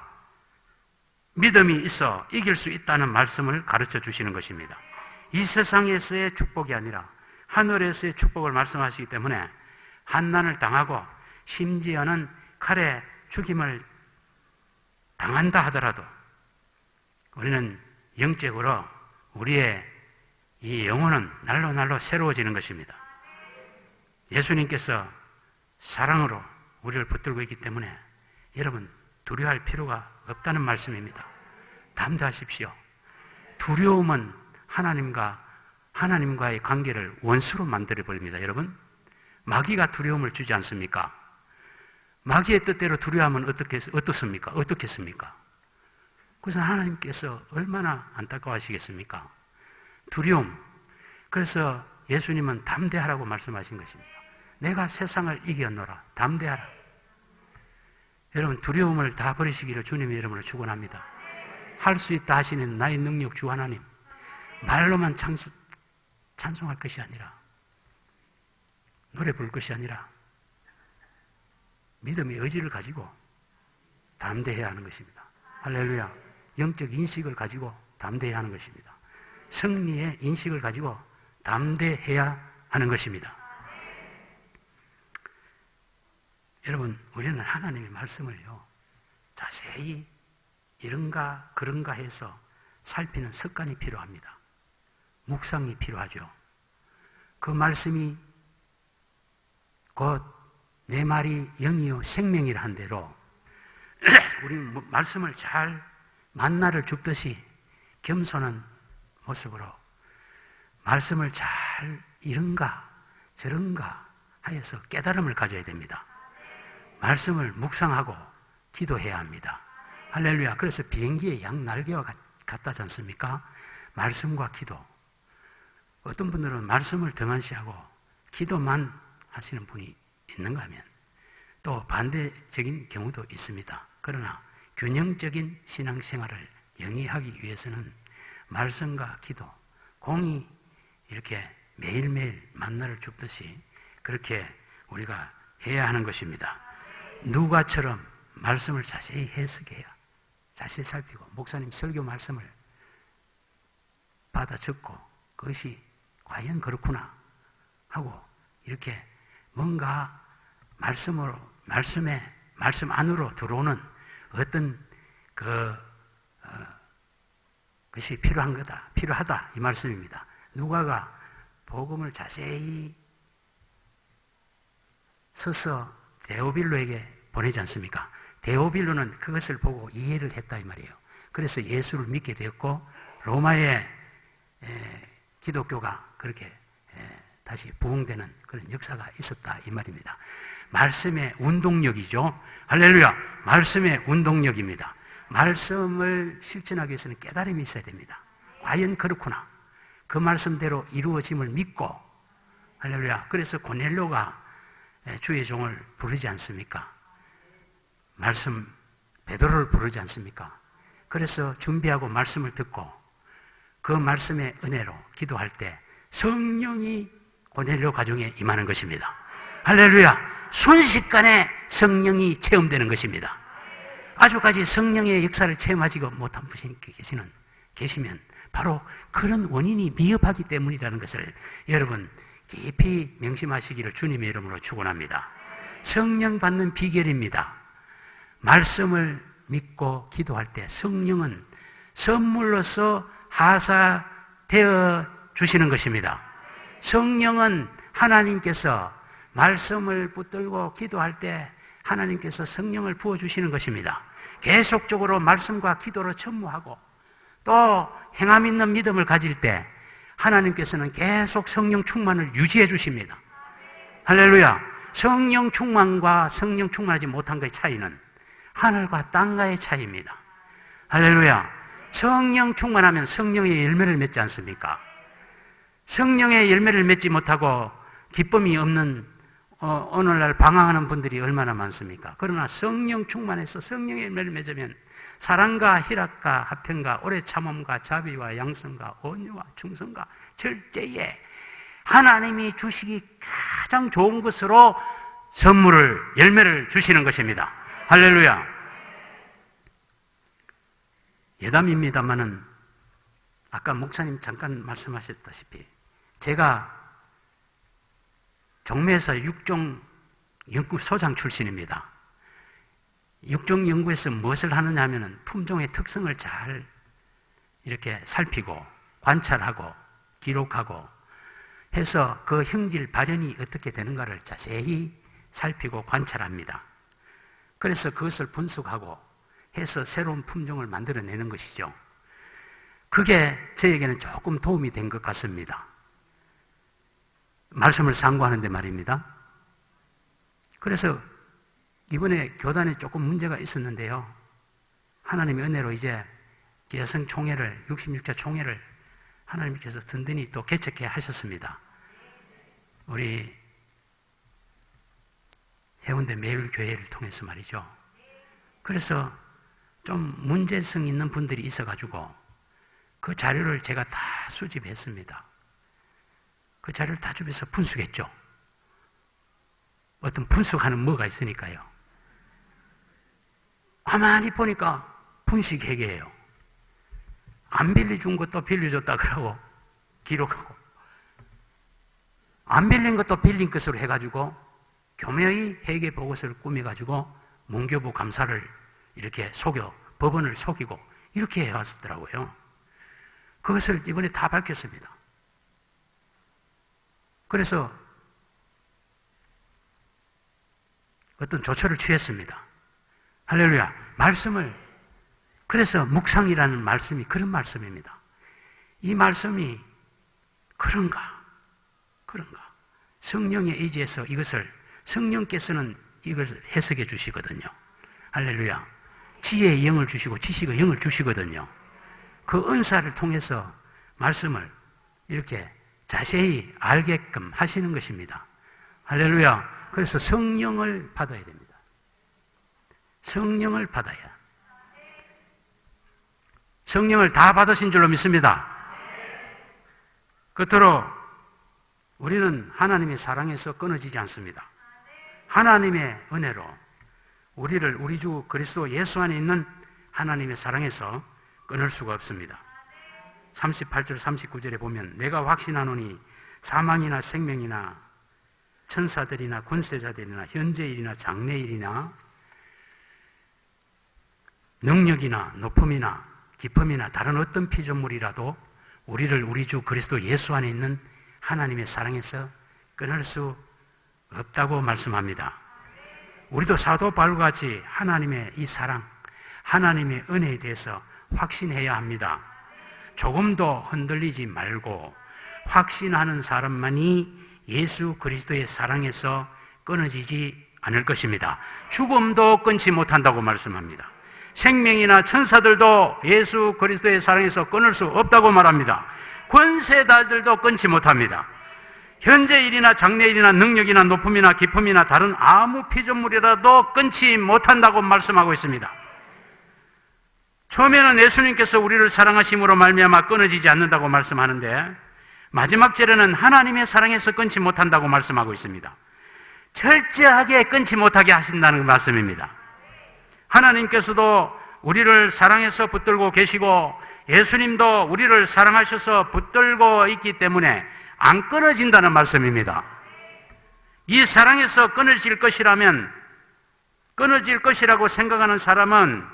믿음이 있어 이길 수 있다는 말씀을 가르쳐 주시는 것입니다. 이 세상에서의 축복이 아니라 하늘에서의 축복을 말씀하시기 때문에 환난을 당하고 심지어는 칼에 죽임을 당한다 하더라도 우리는 영적으로 우리의 이 영혼은 날로 날로 새로워지는 것입니다. 예수님께서 사랑으로 우리를 붙들고 있기 때문에 여러분 두려워할 필요가 없다는 말씀입니다. 담대하십시오. 두려움은 하나님과의 관계를 원수로 만들어버립니다. 여러분, 마귀가 두려움을 주지 않습니까? 마귀의 뜻대로 두려워하면 어떻습니까? 그래서 하나님께서 얼마나 안타까워하시겠습니까? 두려움. 그래서 예수님은 담대하라고 말씀하신 것입니다. 내가 세상을 이겼노라. 담대하라. 여러분, 두려움을 다 버리시기를 주님의 이름으로 축원합니다. 할 수 있다 하시는 나의 능력 주 하나님, 말로만 찬송할 것이 아니라, 노래 부를 것이 아니라 믿음의 의지를 가지고 담대해야 하는 것입니다. 할렐루야. 영적 인식을 가지고 담대해야 하는 것입니다. 승리의 인식을 가지고 담대해야 하는 것입니다. 여러분, 우리는 하나님의 말씀을요 자세히 이런가 그런가 해서 살피는 습관이 필요합니다. 묵상이 필요하죠. 그 말씀이 곧 내 말이 영이요 생명이라 한 대로 우리는 말씀을 잘 만나를 줍듯이 겸손한 모습으로 말씀을 잘 이런가 저런가 하여서 깨달음을 가져야 됩니다. 말씀을 묵상하고 기도해야 합니다. 할렐루야. 그래서 비행기의 양 날개와 같다지 않습니까? 말씀과 기도. 어떤 분들은 말씀을 등한시하고 기도만 하시는 분이 있는가 하면 또 반대적인 경우도 있습니다. 그러나 균형적인 신앙생활을 영위하기 위해서는 말씀과 기도, 공이 이렇게 매일매일 만나를 줍듯이 그렇게 우리가 해야 하는 것입니다. 누가처럼 말씀을 자세히 해석해야, 자세히 살피고, 목사님 설교 말씀을 받아 적고 그것이 과연 그렇구나 하고 이렇게 뭔가 말씀 안으로 들어오는 어떤 것이 필요하다 이 말씀입니다. 누가가 복음을 자세히 써서 데오빌로에게 보내지 않습니까? 데오빌로는 그것을 보고 이해를 했다 이 말이에요. 그래서 예수를 믿게 되었고 로마의 기독교가 그렇게 다시 부흥되는 그런 역사가 있었다 이 말입니다. 말씀의 운동력이죠. 할렐루야. 말씀의 운동력입니다. 말씀을 실천하기 위해서는 깨달음이 있어야 됩니다. 과연 그렇구나. 그 말씀대로 이루어짐을 믿고, 할렐루야. 그래서 고넬료가 주의 종을 부르지 않습니까? 베드로를 부르지 않습니까? 그래서 준비하고 말씀을 듣고 그 말씀의 은혜로 기도할 때 성령이 고넬료 가정에 임하는 것입니다. 할렐루야. 순식간에 성령이 체험되는 것입니다. 아주까지 성령의 역사를 체험하지 못한 분이 계시면 바로 그런 원인이 미흡하기 때문이라는 것을 여러분 깊이 명심하시기를 주님의 이름으로 축원합니다. 성령 받는 비결입니다. 말씀을 믿고 기도할 때 성령은 선물로서 하사되어 주시는 것입니다. 성령은 하나님께서 말씀을 붙들고 기도할 때 하나님께서 성령을 부어주시는 것입니다. 계속적으로 말씀과 기도로 전무하고 또 행함 있는 믿음을 가질 때 하나님께서는 계속 성령 충만을 유지해 주십니다. 할렐루야. 성령 충만과 성령 충만하지 못한 것의 차이는 하늘과 땅과의 차이입니다. 할렐루야. 성령 충만하면 성령의 열매를 맺지 않습니까? 성령의 열매를 맺지 못하고 기쁨이 없는 오늘날 방황하는 분들이 얼마나 많습니까? 그러나 성령 충만해서 성령의 열매를 맺으면 사랑과 희락과 화평과 오래 참음과 자비와 양성과 온유와 충성과 절제에 하나님이 주시기 가장 좋은 것으로 선물을, 열매를 주시는 것입니다. 할렐루야. 예담입니다만은 아까 목사님 잠깐 말씀하셨다시피 제가 종묘에서 육종 연구소장 출신입니다. 육종 연구에서 무엇을 하느냐 하면 품종의 특성을 잘 이렇게 살피고 관찰하고 기록하고 해서 그 형질 발현이 어떻게 되는가를 자세히 살피고 관찰합니다. 그래서 그것을 분석하고 해서 새로운 품종을 만들어내는 것이죠. 그게 저에게는 조금 도움이 된 것 같습니다. 말씀을 상고하는데 말입니다. 그래서 이번에 교단에 조금 문제가 있었는데요. 하나님의 은혜로 이제 개성 총회를, 66차 총회를 하나님께서 든든히 또 개척해 하셨습니다. 우리 해운대 매일교회를 통해서 말이죠. 그래서 좀 문제성 있는 분들이 있어가지고 그 자료를 제가 다 수집했습니다. 그 자료를 다 주면서 분석했죠. 어떤 분석하는 뭐가 있으니까요. 가만히 보니까 분식회계예요. 안 빌려준 것도 빌려줬다 그러고 기록하고 안 빌린 것도 빌린 것으로 해가지고 교묘히 회계 보고서를 꾸며가지고 문교부 감사를 이렇게 속여 법원을 속이고 이렇게 해왔더라고요. 그것을 이번에 다 밝혔습니다. 그래서 어떤 조처를 취했습니다. 할렐루야. 말씀을, 그래서 묵상이라는 말씀이 그런 말씀입니다. 이 말씀이 그런가 성령에 의지해서 이것을 성령께서는 이걸 해석해 주시거든요. 할렐루야. 지혜의 영을 주시고 지식의 영을 주시거든요. 그 은사를 통해서 말씀을 이렇게 자세히 알게끔 하시는 것입니다. 할렐루야. 그래서 성령을 받아야 됩니다. 성령을 받아야. 성령을 다 받으신 줄로 믿습니다. 끝으로 우리는 하나님의 사랑에서 끊어지지 않습니다. 하나님의 은혜로 우리를 우리 주 그리스도 예수 안에 있는 하나님의 사랑에서 끊을 수가 없습니다. 38절 39절에 보면 내가 확신하노니 사망이나 생명이나 천사들이나 권세자들이나 현재일이나 장래일이나 능력이나 높음이나 기쁨이나 다른 어떤 피조물이라도 우리를 우리 주 그리스도 예수 안에 있는 하나님의 사랑에서 끊을 수 없다고 말씀합니다. 우리도 사도 바울과 같이 하나님의 이 사랑, 하나님의 은혜에 대해서 확신해야 합니다. 조금도 흔들리지 말고 확신하는 사람만이 예수 그리스도의 사랑에서 끊어지지 않을 것입니다. 죽음도 끊지 못한다고 말씀합니다. 생명이나 천사들도 예수 그리스도의 사랑에서 끊을 수 없다고 말합니다. 권세자들도 끊지 못합니다. 현재일이나 장래일이나 능력이나 높음이나 기쁨이나 다른 아무 피조물이라도 끊지 못한다고 말씀하고 있습니다. 처음에는 예수님께서 우리를 사랑하심으로 말미암아 끊어지지 않는다고 말씀하는데 마지막 절에는 하나님의 사랑에서 끊지 못한다고 말씀하고 있습니다. 철저하게 끊지 못하게 하신다는 말씀입니다. 하나님께서도 우리를 사랑해서 붙들고 계시고 예수님도 우리를 사랑하셔서 붙들고 있기 때문에 안 끊어진다는 말씀입니다. 이 사랑에서 끊어질 것이라면, 끊어질 것이라고 생각하는 사람은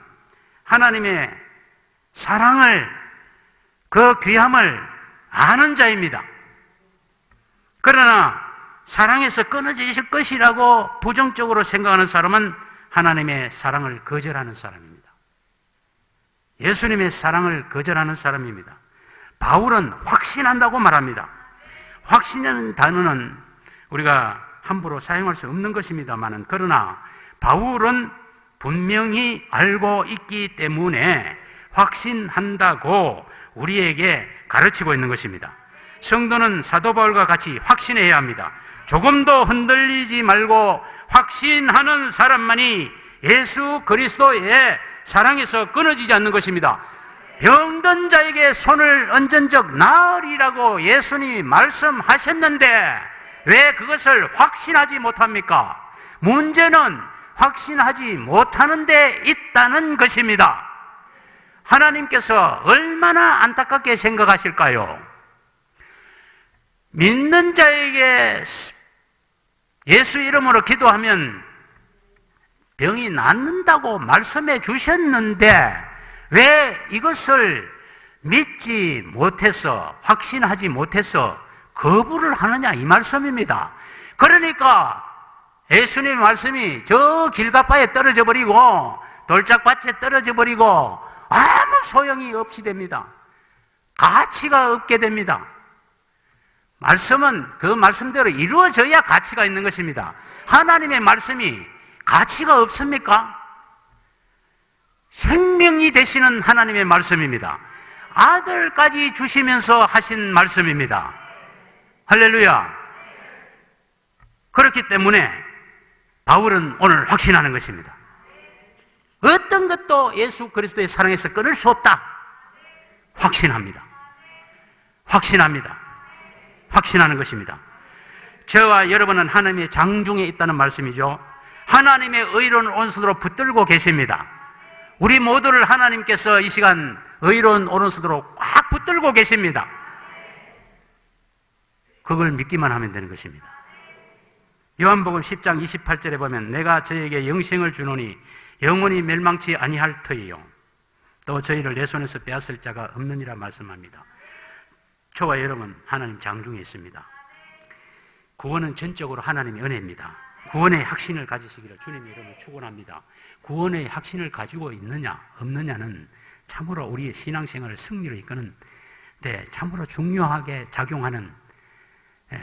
하나님의 사랑을, 그 귀함을 아는 자입니다. 그러나 사랑에서 끊어질 것이라고 부정적으로 생각하는 사람은 하나님의 사랑을 거절하는 사람입니다. 예수님의 사랑을 거절하는 사람입니다. 바울은 확신한다고 말합니다. 확신이라는 단어는 우리가 함부로 사용할 수 없는 것입니다만, 그러나 바울은 분명히 알고 있기 때문에 확신한다고 우리에게 가르치고 있는 것입니다. 성도는 사도 바울과 같이 확신해야 합니다. 조금도 흔들리지 말고 확신하는 사람만이 예수 그리스도의 사랑에서 끊어지지 않는 것입니다. 병든 자에게 손을 얹은 적 나으리라고 예수님이 말씀하셨는데 왜 그것을 확신하지 못합니까? 문제는 확신하지 못하는 데 있다는 것입니다. 하나님께서 얼마나 안타깝게 생각하실까요? 믿는 자에게 예수 이름으로 기도하면 병이 낫는다고 말씀해 주셨는데 왜 이것을 믿지 못해서, 확신하지 못해서 거부를 하느냐, 이 말씀입니다. 그러니까 예수님의 말씀이 저 길가파에 떨어져 버리고 돌짝밭에 떨어져 버리고 아무 소용이 없이 됩니다. 가치가 없게 됩니다. 말씀은 그 말씀대로 이루어져야 가치가 있는 것입니다. 하나님의 말씀이 가치가 없습니까? 생명이 되시는 하나님의 말씀입니다. 아들까지 주시면서 하신 말씀입니다. 할렐루야. 그렇기 때문에 바울은 오늘 확신하는 것입니다. 어떤 것도 예수 그리스도의 사랑에서 끊을 수 없다. 확신합니다. 확신합니다. 확신하는 것입니다. 저와 여러분은 하나님의 장중에 있다는 말씀이죠. 하나님의 의로운 오른손으로 붙들고 계십니다. 우리 모두를 하나님께서 이 시간 의로운 오른손으로 꽉 붙들고 계십니다. 그걸 믿기만 하면 되는 것입니다. 요한복음 10장 28절에 보면 내가 저에게 영생을 주노니 영원히 멸망치 아니할 터이요 또 저희를 내 손에서 빼앗을 자가 없느니라 말씀합니다. 저와 여러분 하나님 장중에 있습니다. 구원은 전적으로 하나님의 은혜입니다. 구원의 확신을 가지시기를 주님의 이름으로 축원합니다. 구원의 확신을 가지고 있느냐 없느냐는 참으로 우리의 신앙생활을 승리로 이끄는 데 참으로 중요하게 작용하는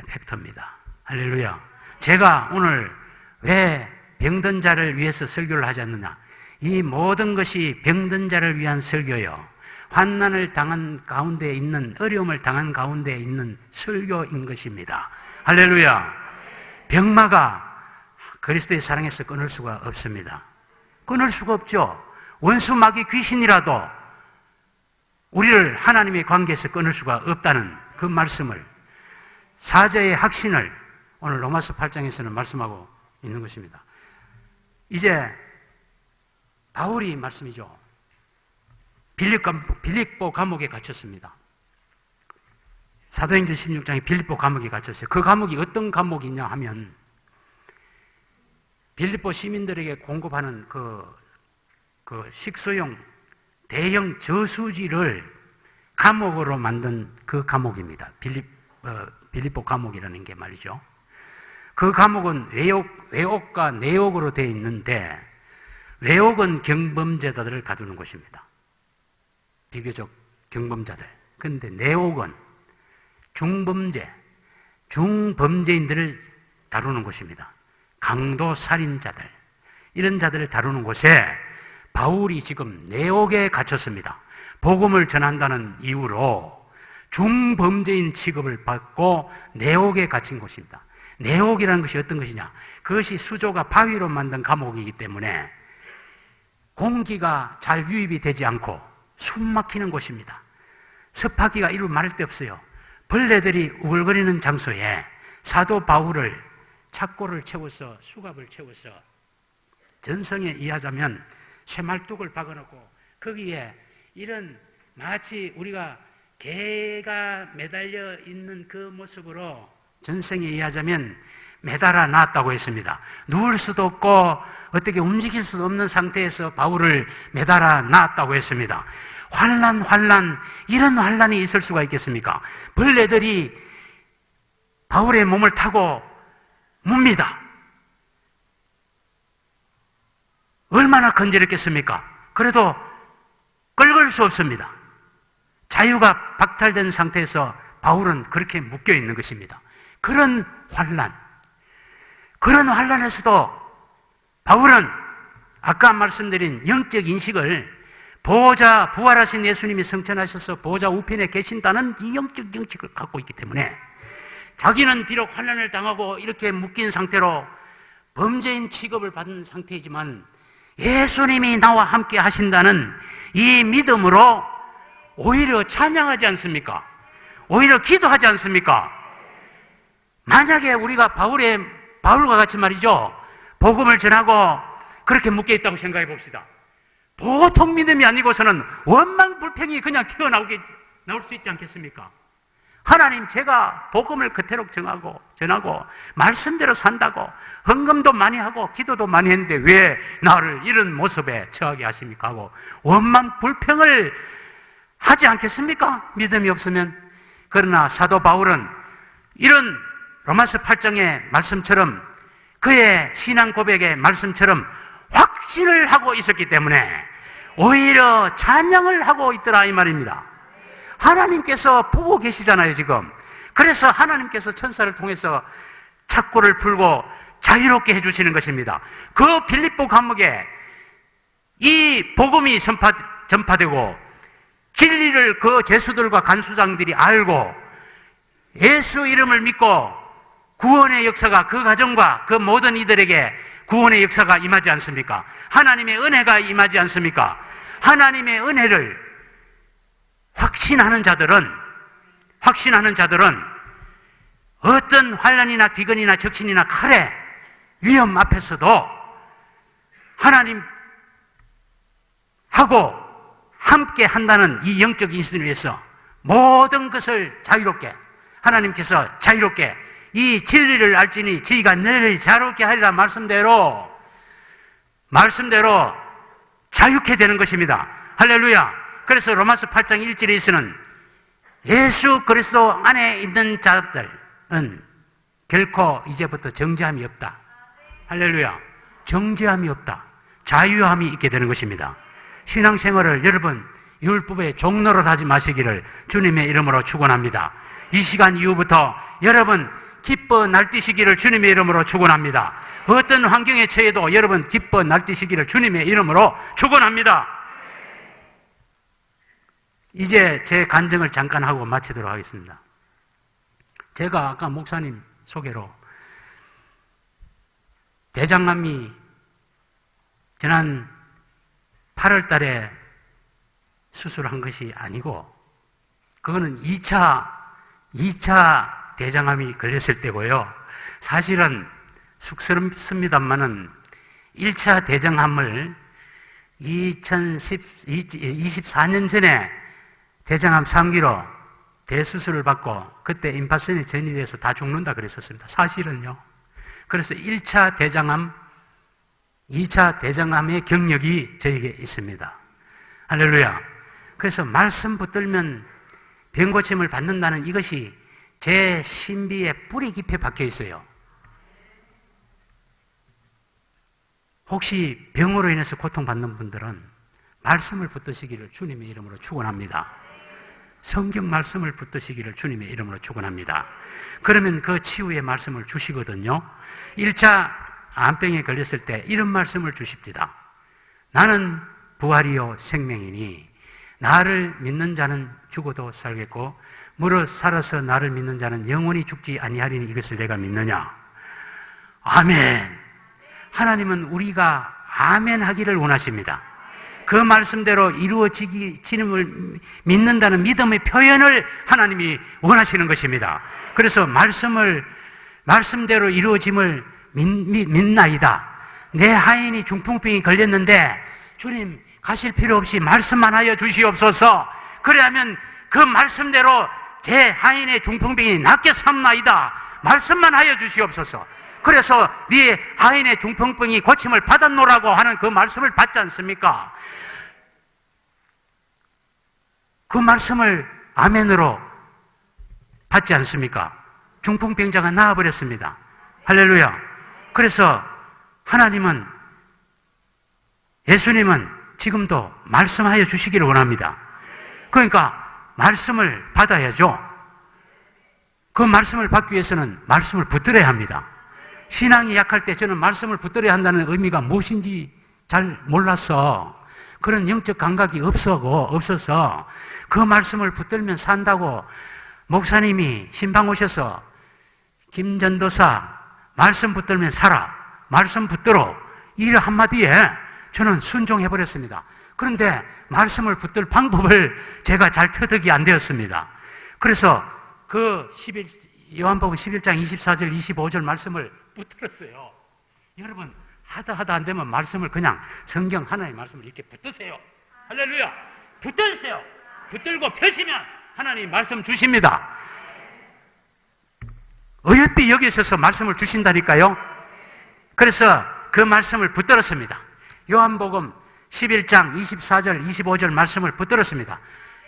팩터입니다. 할렐루야. 제가 오늘 왜 병든 자를 위해서 설교를 하지 않느냐, 이 모든 것이 병든 자를 위한 설교요, 환난을 당한 가운데 있는, 어려움을 당한 가운데 있는 설교인 것입니다. 할렐루야. 병마가 그리스도의 사랑에서 끊을 수가 없습니다. 끊을 수가 없죠. 원수 마귀 귀신이라도 우리를 하나님의 관계에서 끊을 수가 없다는 그 말씀을, 사자의 확신을 오늘 로마서 8장에서는 말씀하고 있는 것입니다. 이제 바울이 말씀이죠. 빌립보 감옥에 갇혔습니다. 사도행전 16장에 빌립보 감옥에 갇혔어요. 그 감옥이 어떤 감옥이냐 하면 빌립보 시민들에게 공급하는 그 식수용 대형 저수지를 감옥으로 만든 그 감옥입니다. 빌립보 감옥이라는 게 말이죠. 그 감옥은 외옥과 내옥으로 되어 있는데, 외옥은 경범죄자들을 가두는 곳입니다. 비교적 경범자들. 그런데 내옥은 중범죄인들을 다루는 곳입니다. 강도 살인자들, 이런 자들을 다루는 곳에 바울이 지금 내옥에 갇혔습니다. 복음을 전한다는 이유로 중범죄인 취급을 받고 내옥에 갇힌 곳입니다. 내옥이라는 것이 어떤 것이냐? 그것이 수조가 바위로 만든 감옥이기 때문에 공기가 잘 유입이 되지 않고 숨 막히는 곳입니다. 습하기가 이루 말할 데 없어요. 벌레들이 우글거리는 장소에 사도 바울을 착고를 채워서, 수갑을 채워서, 전성에 의하자면 쇠말뚝을 박아놓고 거기에 이런 마치 우리가 개가 매달려 있는 그 모습으로 전성에 의하자면 매달아 놨다고 했습니다. 누울 수도 없고 어떻게 움직일 수도 없는 상태에서 바울을 매달아 놨다고 했습니다. 환난, 이런 환난이 있을 수가 있겠습니까? 벌레들이 바울의 몸을 타고 뭅니다. 얼마나 건드렸겠습니까? 그래도 끌걸 수 없습니다. 자유가 박탈된 상태에서 바울은 그렇게 묶여 있는 것입니다. 그런 환난에서도 바울은 아까 말씀드린 영적 인식을 보호자, 부활하신 예수님이 성천하셔서 보호자 우편에 계신다는 이 영적 영식을 갖고 있기 때문에 자기는 비록 환난을 당하고 이렇게 묶인 상태로 범죄인 취급을 받은 상태이지만 예수님이 나와 함께 하신다는 이 믿음으로 오히려 찬양하지 않습니까? 오히려 기도하지 않습니까? 만약에 우리가 바울과 같이 말이죠, 복음을 전하고 그렇게 묶여 있다고 생각해 봅시다. 보통 믿음이 아니고서는 원망불평이 그냥 나올 수 있지 않겠습니까? 하나님, 제가 복음을 그대로 전하고 말씀대로 산다고 헌금도 많이 하고 기도도 많이 했는데 왜 나를 이런 모습에 처하게 하십니까? 하고 원망불평을 하지 않겠습니까? 믿음이 없으면. 그러나 사도 바울은 이런 로마서 8장의 말씀처럼, 그의 신앙 고백의 말씀처럼 확신을 하고 있었기 때문에 오히려 찬양을 하고 있더라 이 말입니다. 하나님께서 보고 계시잖아요 지금. 그래서 하나님께서 천사를 통해서 착고를 풀고 자유롭게 해주시는 것입니다. 그 빌립보 감옥에 이 복음이 전파되고 진리를 그 죄수들과 간수장들이 알고 예수 이름을 믿고 구원의 역사가 그 가정과 그 모든 이들에게 구원의 역사가 임하지 않습니까? 하나님의 은혜가 임하지 않습니까? 하나님의 은혜를 확신하는 자들은 어떤 환난이나 기근이나 적신이나 칼의 위험 앞에서도 하나님하고 함께 한다는 이 영적 인신을 위해서 모든 것을 자유롭게, 하나님께서 자유롭게 이 진리를 알지니 저희가 너희를 자유롭게 하리라 말씀대로 자유케 되는 것입니다. 할렐루야. 그래서 로마서 8장 1절에서는 예수 그리스도 안에 있는 자들은 결코 이제부터 정죄함이 없다. 할렐루야. 정죄함이 없다. 자유함이 있게 되는 것입니다. 신앙생활을 여러분 율법의 종로로 하지 마시기를 주님의 이름으로 축원합니다. 이 시간 이후부터 여러분 기뻐 날뛰시기를 주님의 이름으로 축원합니다. 어떤 환경에 처해도 여러분 기뻐 날뛰시기를 주님의 이름으로 축원합니다. 이제 제 간증을 잠깐 하고 마치도록 하겠습니다. 제가 아까 목사님 소개로 대장암이 지난 8월 달에 수술한 것이 아니고 그거는 2차 대장암이 걸렸을 때고요. 사실은 쑥스럽습니다만은 1차 대장암을 24년 전에 대장암 3기로 대수술을 받고 그때 임파선이 전이돼서 다 죽는다 그랬었습니다. 사실은요. 그래서 1차 대장암, 2차 대장암의 경력이 저에게 있습니다. 할렐루야. 그래서 말씀 붙들면 병고침을 받는다는 이것이 제 신비에 뿌리 깊이 박혀 있어요. 혹시 병으로 인해서 고통받는 분들은 말씀을 붙드시기를 주님의 이름으로 축원합니다. 성경 말씀을 붙드시기를 주님의 이름으로 축원합니다. 그러면 그 치유의 말씀을 주시거든요. 1차 암병에 걸렸을 때 이런 말씀을 주십니다. 나는 부활이요 생명이니 나를 믿는 자는 죽어도 살겠고 무릇 살아서 나를 믿는 자는 영원히 죽지 아니하리니 이것을 내가 믿느냐. 아멘. 하나님은 우리가 아멘 하기를 원하십니다. 그 말씀대로 이루어지는 믿는다는 믿음의 표현을 하나님이 원하시는 것입니다. 그래서 말씀대로 이루어짐을 믿나이다. 내 하인이 중풍병이 걸렸는데 주님 가실 필요 없이 말씀만 하여 주시옵소서. 그래야면 그 말씀대로 제 하인의 중풍병이 낫게 삼나이다. 말씀만 하여 주시옵소서. 그래서 네 하인의 중풍병이 고침을 받았노라고 하는 그 말씀을 받지 않습니까? 그 말씀을 아멘으로 받지 않습니까? 중풍병자가 나아버렸습니다. 할렐루야. 그래서 하나님은, 예수님은 지금도 말씀하여 주시기를 원합니다. 그러니까 말씀을 받아야죠. 그 말씀을 받기 위해서는 말씀을 붙들어야 합니다. 신앙이 약할 때 저는 말씀을 붙들어야 한다는 의미가 무엇인지 잘 몰랐어. 그런 영적 감각이 없어서 그 말씀을 붙들면 산다고 목사님이 신방 오셔서 김전도사 말씀 붙들면 살아, 말씀 붙들어, 이 한마디에 저는 순종해버렸습니다. 그런데 말씀을 붙들 방법을 제가 잘 터득이 안 되었습니다. 그래서 그 요한복음 11장 24절 25절 말씀을 붙들었어요. 여러분 하다 안 되면 말씀을 그냥 성경 하나의 말씀을 이렇게 붙드세요. 할렐루야. 붙드세요. 붙들고 펴시면 하나님 말씀 주십니다. 어여삐 여기 있어서 말씀을 주신다니까요. 그래서 그 말씀을 붙들었습니다. 요한복음 11장 24절 25절 말씀을 붙들었습니다.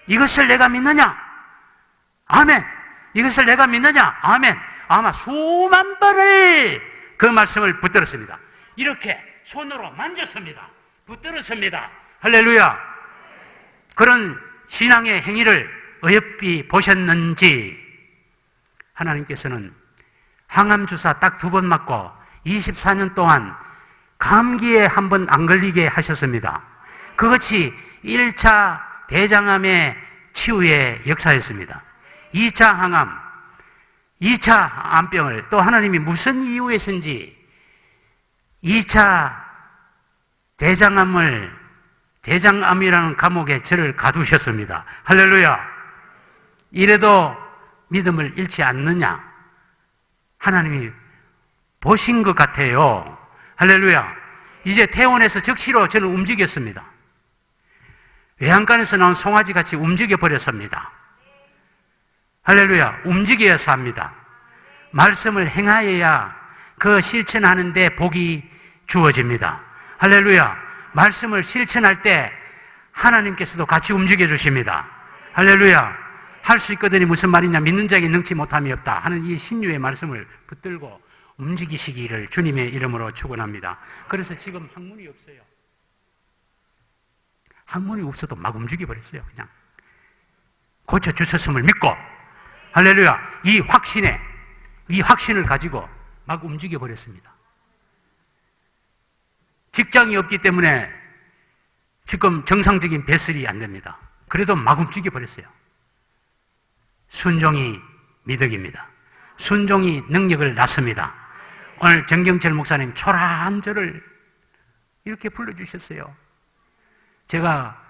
이것을 내가 믿느냐? 아멘. 이것을 내가 믿느냐? 아멘. 아마 수만 번을 그 말씀을 붙들었습니다. 이렇게 손으로 만졌습니다. 붙들었습니다. 할렐루야. 그런 신앙의 행위를 어여삐 보셨는지 하나님께서는 항암주사 딱 2번 맞고 24년 동안 감기에 한 번 안 걸리게 하셨습니다. 그것이 1차 대장암의 치유의 역사였습니다. 2차 항암, 2차 암병을 또 하나님이 무슨 이유에서인지 2차 대장암이라는 감옥에 저를 가두셨습니다. 할렐루야. 이래도 믿음을 잃지 않느냐? 하나님이 보신 것 같아요. 할렐루야. 이제 퇴원해서 적시로 저는 움직였습니다. 외양간에서 나온 송아지같이 움직여버렸습니다. 할렐루야. 움직여서 합니다. 말씀을 행하여야 그 실천하는 데 복이 주어집니다. 할렐루야. 말씀을 실천할 때 하나님께서도 같이 움직여 주십니다. 할렐루야. 할 수 있거든이 무슨 말이냐? 믿는 자에게 능치 못함이 없다 하는 이 신유의 말씀을 붙들고 움직이시기를 주님의 이름으로 축원합니다. 그래서 지금 학문이 없어요. 학문이 없어도 막 움직여버렸어요. 그냥 고쳐주셨음을 믿고, 할렐루야, 이 확신을 가지고 막 움직여버렸습니다. 직장이 없기 때문에 지금 정상적인 배설이 안 됩니다. 그래도 막 움직여버렸어요. 순종이 미덕입니다. 순종이 능력을 낳습니다. 오늘 정경철 목사님 초라한 절을 이렇게 불러주셨어요. 제가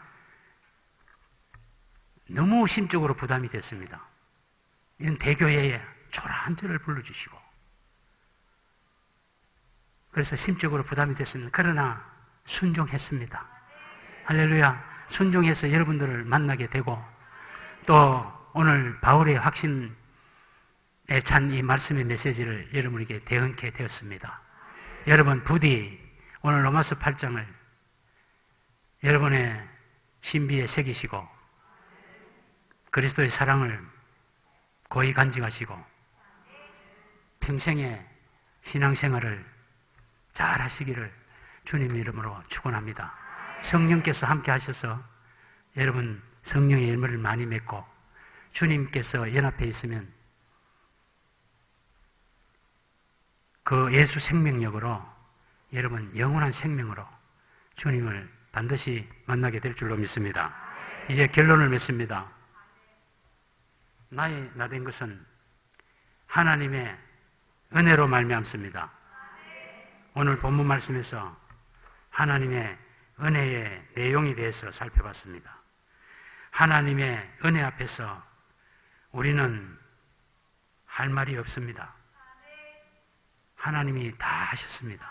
너무 심적으로 부담이 됐습니다. 이런 대교회에 초라한 절을 불러주시고, 그래서 심적으로 부담이 됐습니다. 그러나 순종했습니다. 할렐루야. 순종해서 여러분들을 만나게 되고, 또 오늘 바울의 확신에 찬 이 말씀의 메시지를 여러분에게 대언케 되었습니다. 여러분 부디 오늘 로마서 8장을 여러분의 신비에 새기시고 그리스도의 사랑을 고이 간직하시고 평생의 신앙생활을 잘 하시기를 주님 이름으로 축원합니다. 성령께서 함께 하셔서 여러분 성령의 열매를 많이 맺고 주님께서 연합해 있으면 그 예수 생명력으로 여러분 영원한 생명으로 주님을 반드시 만나게 될 줄로 믿습니다. 이제 결론을 맺습니다. 나된 것은 하나님의 은혜로 말미암습니다. 오늘 본문 말씀에서 하나님의 은혜의 내용에 대해서 살펴봤습니다. 하나님의 은혜 앞에서 우리는 할 말이 없습니다. 하나님이 다 하셨습니다.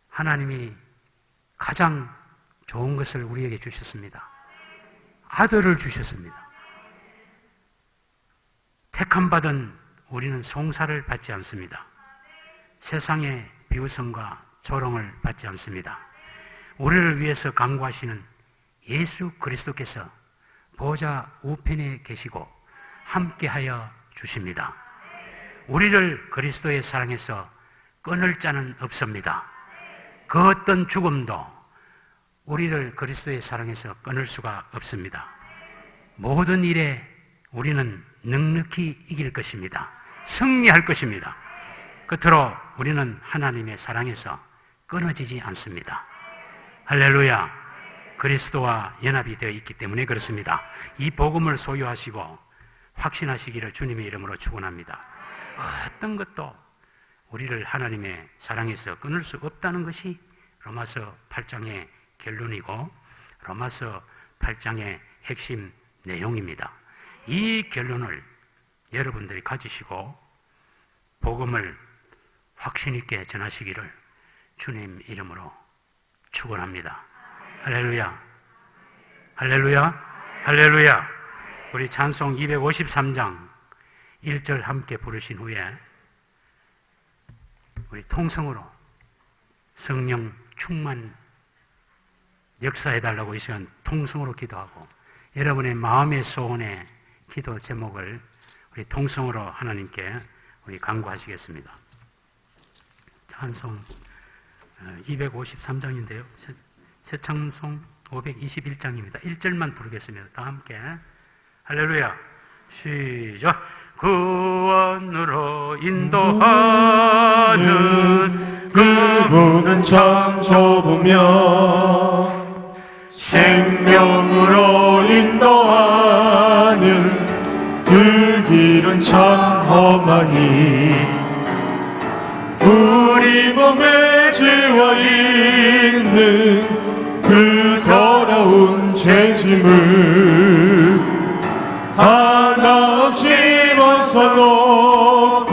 하나님이 가장 좋은 것을 우리에게 주셨습니다. 아들을 주셨습니다. 택함받은 우리는 송사를 받지 않습니다. 세상의 비웃음과 조롱을 받지 않습니다. 우리를 위해서 간구하시는 예수 그리스도께서 보좌 우편에 계시고 함께하여 주십니다. 우리를 그리스도의 사랑에서 끊을 자는 없습니다. 그 어떤 죽음도 우리를 그리스도의 사랑에서 끊을 수가 없습니다. 모든 일에 우리는 넉넉히 이길 것입니다. 승리할 것입니다. 끝으로 우리는 하나님의 사랑에서 끊어지지 않습니다. 할렐루야. 그리스도와 연합이 되어 있기 때문에 그렇습니다. 이 복음을 소유하시고 확신하시기를 주님의 이름으로 축원합니다. 어떤 것도 우리를 하나님의 사랑에서 끊을 수 없다는 것이 로마서 8장의 결론이고 로마서 8장의 핵심 내용입니다. 이 결론을 여러분들이 가지시고 복음을 확신 있게 전하시기를 주님 이름으로 축원합니다. 할렐루야, 할렐루야, 할렐루야. 우리 찬송 253장 1절 함께 부르신 후에 우리 통성으로 성령 충만 역사해달라고 이 시간 통성으로 기도하고 여러분의 마음의 소원의 기도 제목을 우리 통성으로 하나님께 우리 간구하시겠습니다. 찬송 253장인데요. 새 찬송 521장입니다. 1절만 부르겠습니다. 다 함께 할렐루야. 시작. 구원으로 인도하는 그분은 참 좁으며 생명으로 인도하는 그 길은 참 험하니 우리 몸에 죄와 있는 그 더러운 죄짐을 하나 없이 벗어놓고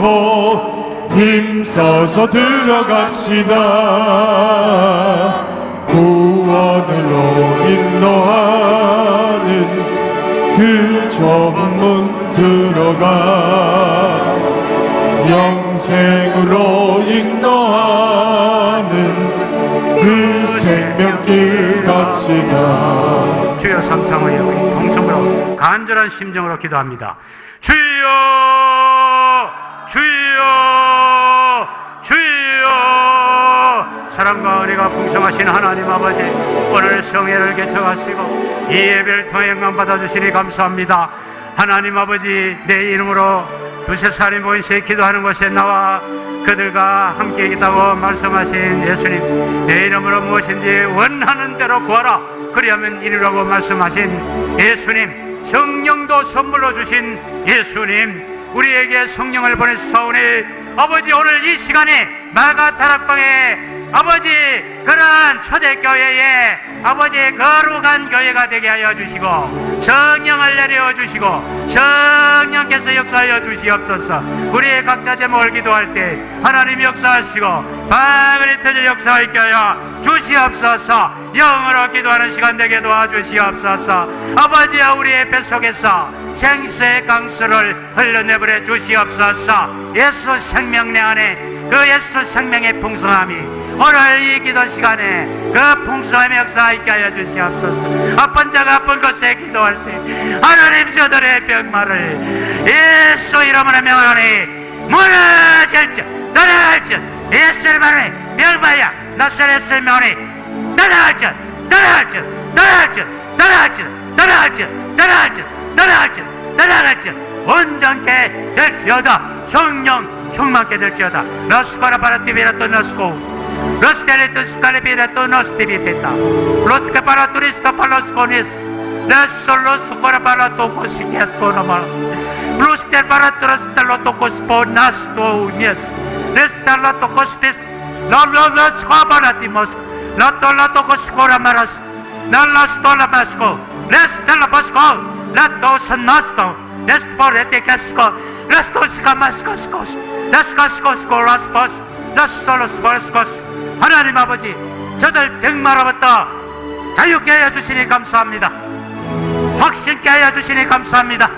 힘써서 들어갑시다. 구원으로 인도하는 그 좁은 문 들어가 영생으로 인도하는 그 생명길 갑시다. 주여 삼창하여 우리 동성으로 간절한 심정으로 기도합니다. 주여, 주여, 주여. 사랑과 은혜가 풍성하신 하나님 아버지, 오늘 성회를 개척하시고 이 예배를 통해 영광 받아주시니 감사합니다. 하나님 아버지, 내 이름으로 두세 살이 모인 새 기도하는 곳에 나와 그들과 함께 있다고 말씀하신 예수님, 내 이름으로 무엇인지 원하는 대로 구하라 그리하면 이루라고 말씀하신 예수님, 성령도 선물로 주신 예수님, 우리에게 성령을 보내주사오니 아버지, 오늘 이 시간에 마가다락방에 아버지 그러한 초대교회에 아버지 거룩한 교회가 되게 하여 주시고 성령을 내려 주시고 성령께서 역사하여 주시옵소서. 우리의 각자 제목을 기도할 때 하나님 역사하시고 방언이 터져 역사하게 하여 주시옵소서. 영어로 기도하는 시간 되게 도와주시옵소서. 아버지여, 우리의 뱃속에서 생수의 강수를 흘러내버려 주시옵소서. 예수 생명 내 안에 그 예수 생명의 풍성함이 오늘 이 기도 시간에 그 풍성함의 역사하게 하여 주시옵소서. 아픈 자가 아픈 곳에 기도할 때 하나님 저들의 병마를 예수 이름으로 명하니 무너질지 떠날지 예수 이름으로 명하여 나사렛을 명하니 떠날지 떠날지 떠날지 떠날지 떠날지 떠날지 떠날지 떠날지 온전케 될지어다. 성령 충만케 될지어다. 라스카라 바라티비라토 나스코 Los teretos calepireto nos tibiteta. Los que para turista para los cones. Los solos para para tocos y que es con amar. Los que para turista lo tocos ponas to uñes. Nesta lo tocos pis. Los cabaratimos. La tocos cora maras. Las tola masco. Nesta la pasco. La dos nasto. Nesta porete casco. Las dos camascos. Las cascos coraspos. Las solos coraspos. 하나님 아버지, 저들 병마로부터 자유케 하여 주시니 감사합니다. 확신케 하여 주시니 감사합니다.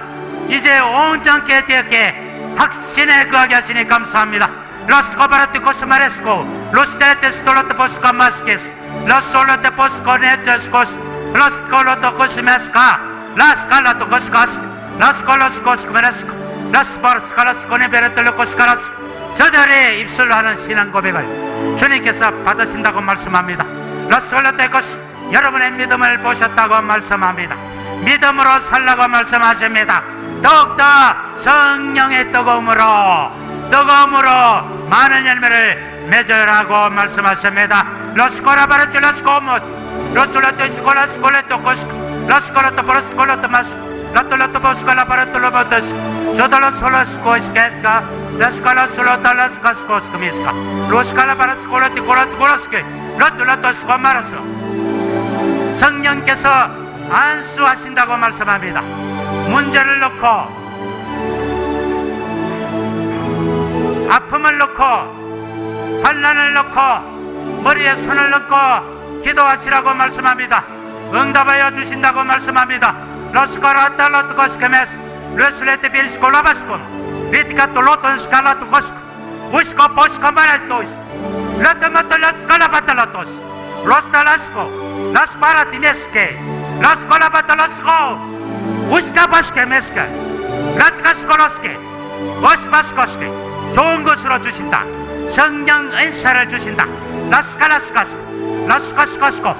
이제 온전케 되었게 확신에 거하게 하시니 감사합니다. Los cobaratios maresco, los tetes tolotopos camasques, los solotopos conetescos, los colotocos mesca, las calatocos cas, las coloscos maresco, las por스calas coneberetolocos caras. 저들의 입술로 하는 신앙 고백을 주님께서 받으신다고 말씀합니다. 라솔라테코스, 여러분의 믿음을 보셨다고 말씀합니다. 믿음으로 살라고 말씀하십니다. 더욱더 성령의 뜨거움으로 많은 열매를 맺으라고 말씀하십니다. 로스코라바르티 로스코모스 로솔라토 스콜라 스콜라토 코스 라스콜라토 포스콜라토 마스 라톨라토 포스콜라 파라톨로바토스 조달라 솔라스코스케스카 라스콜라 솔라타 라스카스코스미스카 로스칼라 파라스콜라티 코라스코라스케 라톨라토 스코마라스 성령께서 안수하신다고 말씀합니다. 문제를 놓고 아픔을 놓고 환난을 놓고 머리에 손을 넣고 기도하시라고 말씀합니다. 응답하여 주신다고 말씀합니다. 로스카라타 로트코스케메스 로스레테 비스콜라바스콘 비티카토 로톤스칼라토코스코 우스코 포스코마라토스 라타마토 라스칼라바탈라토스 로스탈라스코 라스파라티메스케 라스콜라바탈라스코 우스카바스케메스케 라트카스코로스케 오스바스코스케 좋은 것으로 주신다. 성령 은사를 주신다. 라스칼라스카스코 라스카스코스코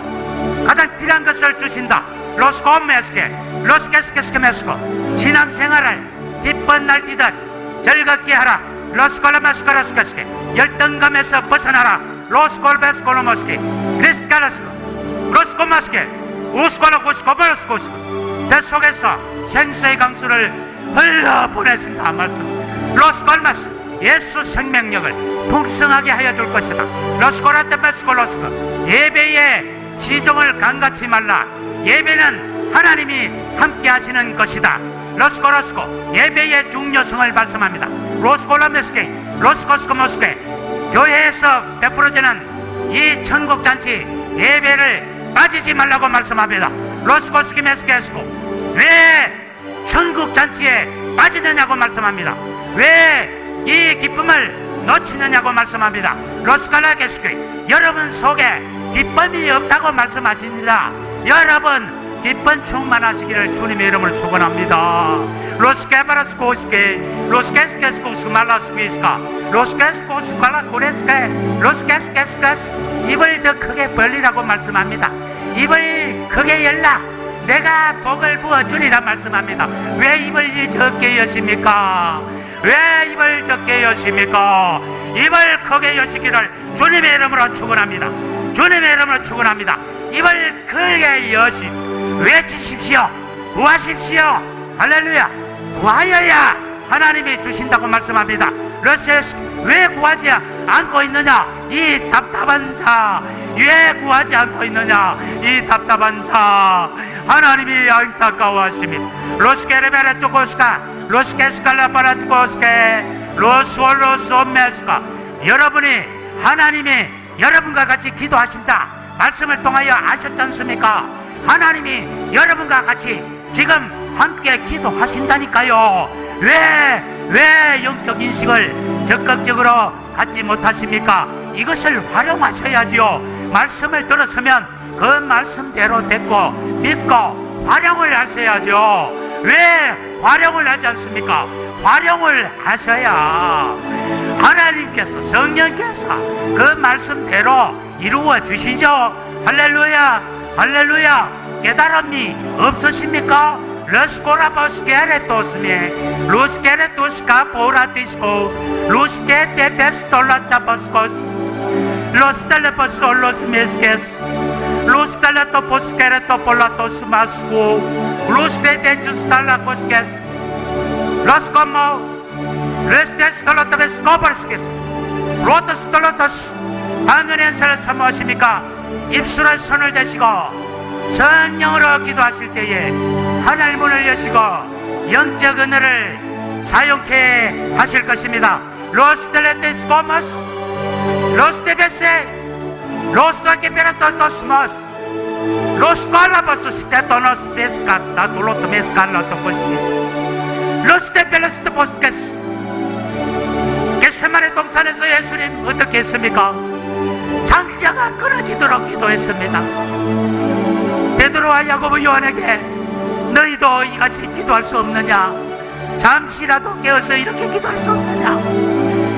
가장 필요한 것을 주신다. 로스코메스케 로스케스케스케메스코 신앙생활을 기쁜 날뛰듯 즐겁게 하라. 로스콜라마스카라스카스케 열등감에서 벗어나라. 로스콜베스콜로모스케 리스칼라스코 로스코마스케 우스콜로코스코버스코스 뱃속에서 생수의 강수를 흘러보내신다 말씀. 로스콜마스 예수 생명력을 풍성하게 하여 줄 것이다. 로스코라테베스콜로스코 예배의 시종을 강같이 말라. 예배는 하나님이 함께 하시는 것이다. 로스코로스코 예배의 중요성을 말씀합니다. 로스콜라메스케 로스코스코모스케 교회에서 베풀어지는 이 천국잔치 예배를 빠지지 말라고 말씀합니다. 로스코스키메스케스코 왜 천국잔치에 빠지느냐고 말씀합니다. 왜 이 기쁨을 놓치느냐고 말씀합니다. 로스칼라게스케 여러분 속에 기쁨이 없다고 말씀하십니다. 여러분 기쁨 충만하시기를 주님의 이름으로 축원합니다. 로스케바라스코스케 로스케스케스코스말라스키스카 로스케스코스칼라코레스케 로스케스케스케스 입을 더 크게 벌리라고 말씀합니다. 입을 크게 열라. 내가 복을 부어주리라 말씀합니다. 왜 입을 적게 여십니까? 왜 입을 적게 여십니까? 입을 크게 여시기를 주님의 이름으로 축원합니다. 주님의 이름으로 축원합니다. 입을 크게 여시 외치십시오. 구하십시오. 할렐루야. 구하여야 하나님이 주신다고 말씀합니다. 러시아에서 왜 구하지 않고 있느냐? 이 답답한 자. 왜 구하지 않고 있느냐? 이 답답한 자. 하나님이 안타까워하십니다. 로스케레베레토코스카 로스케스칼라파라토코스케 로스올로소메스카 여러분이 하나님이 여러분과 같이 기도하신다 말씀을 통하여 아셨지 않습니까? 하나님이 여러분과 같이 지금 함께 기도하신다니까요. 왜 영적 인식을 적극적으로 갖지 못하십니까? 이것을 활용하셔야지요. 말씀을 들었으면 그 말씀대로 듣고 믿고 활용을 하셔야죠. 왜 활용을 하지 않습니까? 활용을 하셔야 하나님께서 성령께서 그 말씀대로 이루어 주시죠. 할렐루야. 할렐루야. 깨달음이 없으십니까? 러스코라버스케레토스메 루스케레토스카 보라티스코 루스케테 베스톨라차버스코스 로스텔레포솔로스메스케스 로스텔레토포스케레토폴라토스마스코 루스테테주스탈라코스케스 로스코모 레스테스톨라토베스코버스케스 로토스톨라토스 방언의 연설을 사모하십니까? 입술에 손을 대시고 성령으로 기도하실 때에 하늘 문을 여시고 영적 은혜를 사용케 하실 것입니다. 로스텔레테스코머스 로스테베세 로스토케페라토토스모스 로스콜라버스스테토노스 베스카타 돌로토메스칼라토코스미스 로스테펠로스토포스케스 겟세마네 동산에서 예수님 어떻게 했습니까? 장자가 끊어지도록 기도했습니다. 베드로와 야고보 요한에게 너희도 이같이 기도할 수 없느냐? 잠시라도 깨어서 이렇게 기도할 수 없느냐?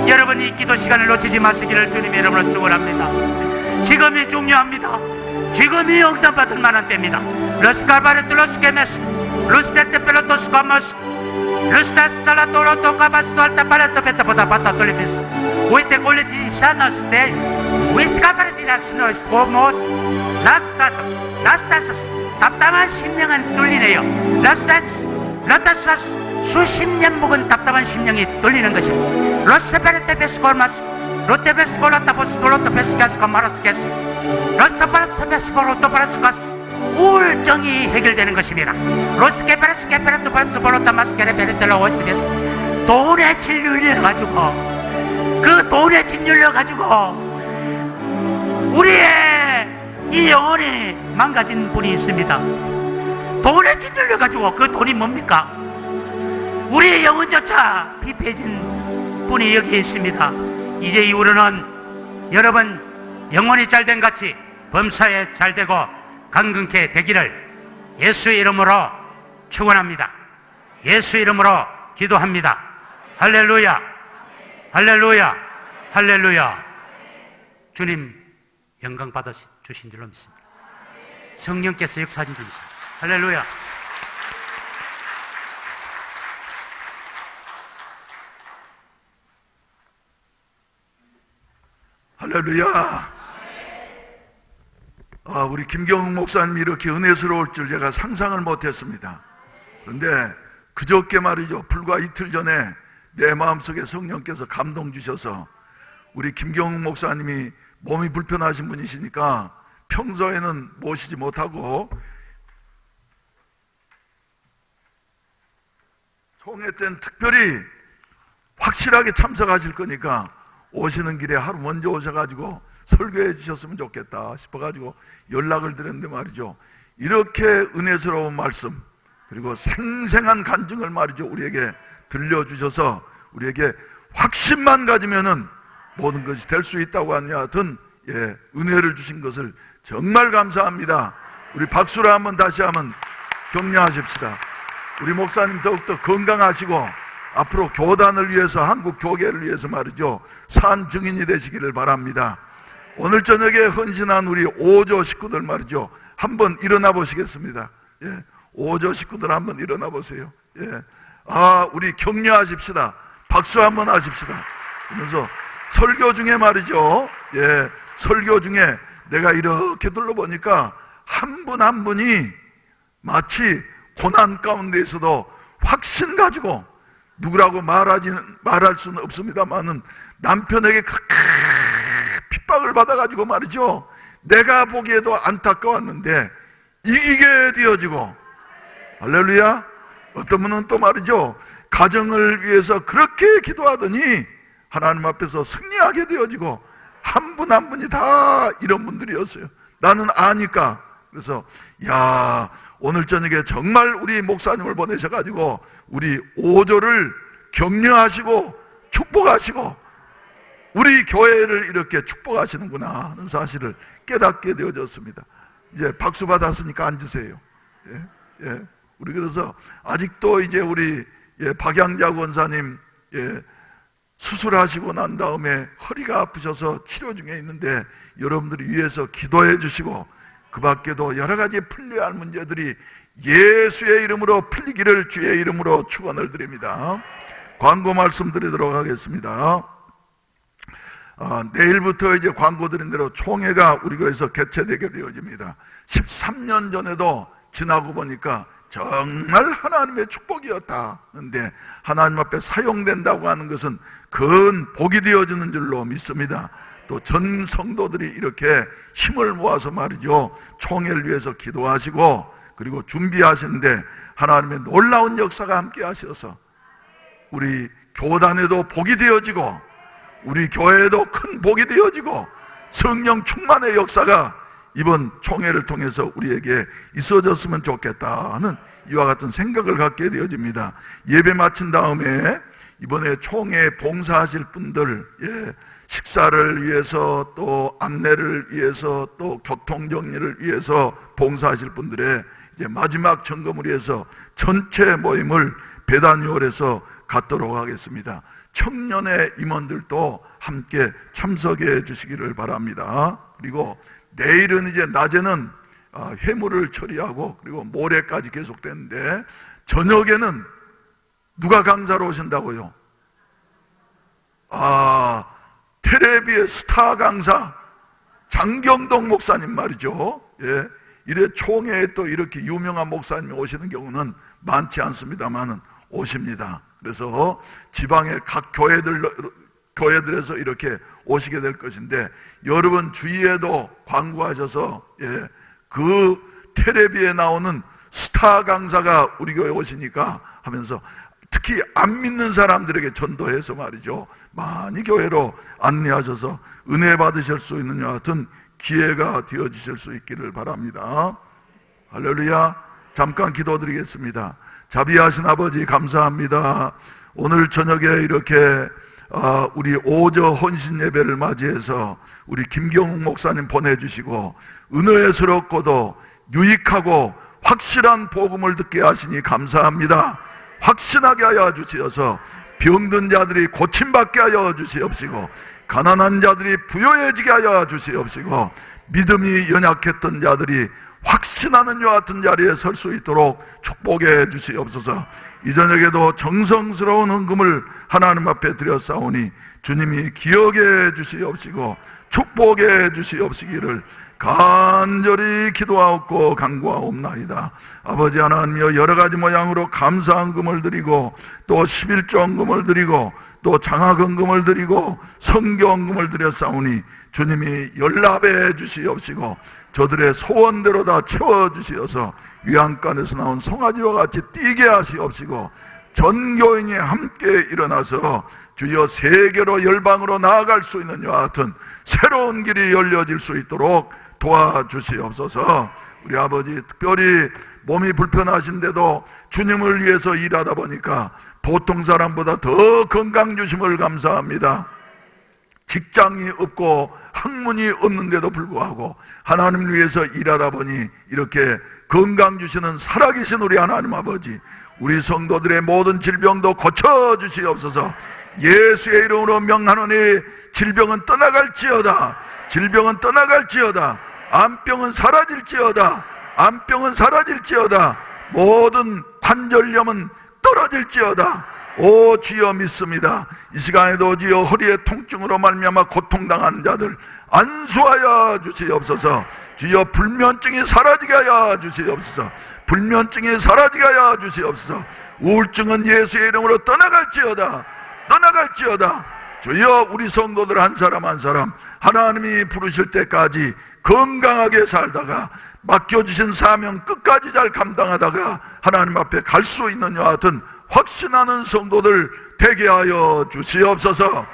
여러분 이 기도 시간을 놓치지 마시기를 주님의 이름으로 축원합니다. 지금이 중요합니다. 지금이 응답받을 만한 때입니다. 로스카바레토로스케메스 루스테테펠로토스코모스 루스타살라토로토카바스토알타파레토페타포타파타톨리메스 우이테골레디사노스테 우이테카바레디나스노스코모스 라스타스 답답한 심령은 뚫리네요. 라스타스 수십 년 묵은 답답한 심령이 뚫리는 것입니다. 로스테베르테베스콜마스 로테베스콜라타보스톨로토베스카스가 마로스케스 로스테파라스베스콜로토파라스카스 우울증이 해결되는 것입니다. 로스케페라스케페라토파라스볼로타마스케레베르텔로오스베스 돈에 짓눌려 가지고 그 돈에 짓눌려 가지고 우리의 이 영혼이 망가진 분이 있습니다. 돈에 짓눌려 가지고 그 돈이 뭡니까? 우리의 영혼조차 피폐해진 분이 여기 있습니다. 이제 이후로는 여러분 영혼이 잘된 같이 범사에 잘되고 강건케 되기를 예수의 이름으로 축원합니다. 예수의 이름으로 기도합니다. 할렐루야, 할렐루야, 할렐루야. 주님 영광 받아 주신 줄로 믿습니다. 성령께서 역사하신 줄 믿습니다. 할렐루야. 할렐루야. 우리 김경욱 목사님이 이렇게 은혜스러울 줄 제가 상상을 못했습니다. 그런데 그저께 말이죠, 불과 이틀 전에 내 마음속에 성령께서 감동 주셔서 우리 김경욱 목사님이 몸이 불편하신 분이시니까 평소에는 모시지 못하고 총회 때는 특별히 확실하게 참석하실 거니까 오시는 길에 하루 먼저 오셔가지고 설교해 주셨으면 좋겠다 싶어가지고 연락을 드렸는데 말이죠, 이렇게 은혜스러운 말씀 그리고 생생한 간증을 말이죠 우리에게 들려주셔서 우리에게 확신만 가지면은 모든 것이 될 수 있다고 하냐 하여튼 은혜를 주신 것을 정말 감사합니다. 우리 박수로 한번 다시 한번 격려하십시다. 우리 목사님 더욱더 건강하시고 앞으로 교단을 위해서 한국 교계를 위해서 말이죠 산 증인이 되시기를 바랍니다. 오늘 저녁에 헌신한 우리 5조 식구들 말이죠 한번 일어나 보시겠습니다. 5조 식구들 한번 일어나 보세요. 우리 격려하십시다. 박수 한번 하십시다. 그래서 설교 중에 말이죠 설교 중에 내가 이렇게 둘러보니까 한 분 한 분이 마치 고난 가운데에서도 확신 가지고 누구라고 말할 수는 없습니다만은 남편에게 핍박을 받아가지고 말이죠 내가 보기에도 안타까웠는데 이기게 되어지고, 할렐루야. 어떤 분은 또 말이죠 가정을 위해서 그렇게 기도하더니 하나님 앞에서 승리하게 되어지고 한 분 한 분이 다 이런 분들이었어요. 나는 아니까. 그래서 오늘 저녁에 정말 우리 목사님을 보내셔가지고 우리 5조를 격려하시고 축복하시고 우리 교회를 이렇게 축복하시는구나 하는 사실을 깨닫게 되어졌습니다. 이제 박수 받았으니까 앉으세요. 우리 그래서 아직도 이제 우리 박양자 권사님 수술하시고 난 다음에 허리가 아프셔서 치료 중에 있는데 여러분들이 위해서 기도해 주시고 그 밖에도 여러 가지 풀려야 할 문제들이 예수의 이름으로 풀리기를 주의 이름으로 축원을 드립니다. 광고 말씀드리도록 하겠습니다. 내일부터 이제 광고 드린 대로 총회가 우리 교회에서 개최되게 되어집니다. 13년 전에도 지나고 보니까 정말 하나님의 축복이었다는데 하나님 앞에 사용된다고 하는 것은 큰 복이 되어지는 줄로 믿습니다. 또 전 성도들이 이렇게 힘을 모아서 말이죠 총회를 위해서 기도하시고 그리고 준비하시는데 하나님의 놀라운 역사가 함께 하셔서 우리 교단에도 복이 되어지고 우리 교회에도 큰 복이 되어지고 성령 충만의 역사가 이번 총회를 통해서 우리에게 있어졌으면 좋겠다 하는 이와 같은 생각을 갖게 되어집니다. 예배 마친 다음에 이번에 총회 봉사하실 분들 식사를 위해서 또 안내를 위해서 또 교통정리를 위해서 봉사하실 분들의 이제 마지막 점검을 위해서 전체 모임을 배단위홀에서 갖도록 하겠습니다. 청년의 임원들도 함께 참석해 주시기를 바랍니다. 그리고 내일은 이제 낮에는 회무를 처리하고 그리고 모레까지 계속되는데 저녁에는 누가 강사로 오신다고요? 텔레비의 스타 강사 장경동 목사님 말이죠. 예, 이래 총회에 또 이렇게 유명한 목사님이 오시는 경우는 많지 않습니다만은 오십니다. 그래서 지방의 각 교회들에서 이렇게 오시게 될 것인데, 여러분 주위에도 광고하셔서 그 텔레비에 나오는 스타 강사가 우리 교회에 오시니까 하면서 특히 안 믿는 사람들에게 전도해서 말이죠, 많이 교회로 안내하셔서 은혜 받으실 수 있는 여 하여튼 기회가 되어지실 수 있기를 바랍니다. 할렐루야. 잠깐 기도드리겠습니다. 자비하신 아버지 감사합니다. 오늘 저녁에 이렇게 우리 오저 헌신 예배를 맞이해서 우리 김경욱 목사님 보내주시고 은혜스럽고도 유익하고 확실한 복음을 듣게 하시니 감사합니다. 확신하게 하여 주시어서 병든 자들이 고침받게 하여 주시옵시고, 가난한 자들이 부요해지게 하여 주시옵시고, 믿음이 연약했던 자들이 확신하는 여 같은 자리에 설 수 있도록 축복해 주시옵소서. 이 저녁에도 정성스러운 헌금을 하나님 앞에 드렸사오니 주님이 기억해 주시옵시고 축복해 주시옵시기를 간절히 기도하옵고 간구하옵나이다. 아버지 하나님이여, 여러 가지 모양으로 감사헌금을 드리고 또 11조헌금을 드리고 또 장학헌금을 드리고 성교헌금을 드렸사오니 주님이 연락해 주시옵시고 저들의 소원대로 다 채워주시어서 위안간에서 나온 송아지와 같이 뛰게 하시옵시고, 전교인이 함께 일어나서 주여 세계로 열방으로 나아갈 수 있는 여와 같은 새로운 길이 열려질 수 있도록 도와주시옵소서. 우리 아버지 특별히 몸이 불편하신데도 주님을 위해서 일하다 보니까 보통 사람보다 더 건강 주심을 감사합니다. 직장이 없고 학문이 없는데도 불구하고 하나님을 위해서 일하다 보니 이렇게 건강 주시는 살아계신 우리 하나님 아버지, 우리 성도들의 모든 질병도 고쳐주시옵소서. 예수의 이름으로 명하노니 질병은 떠나갈지어다. 질병은 떠나갈지어다. 암병은 사라질지어다. 암병은 사라질지어다. 모든 관절염은 떨어질지어다. 오 주여 믿습니다. 이 시간에도 주여 허리의 통증으로 말미암아 고통당하는 자들 안수하여 주시옵소서. 주여 불면증이 사라지게 하여 주시옵소서. 불면증이 사라지게 하여 주시옵소서. 우울증은 예수의 이름으로 떠나갈지어다. 떠나갈지어다. 주여 우리 성도들 한 사람 한 사람 하나님이 부르실 때까지 건강하게 살다가 맡겨주신 사명 끝까지 잘 감당하다가 하나님 앞에 갈 수 있는 여와 같은 확신하는 성도들 되게 하여 주시옵소서.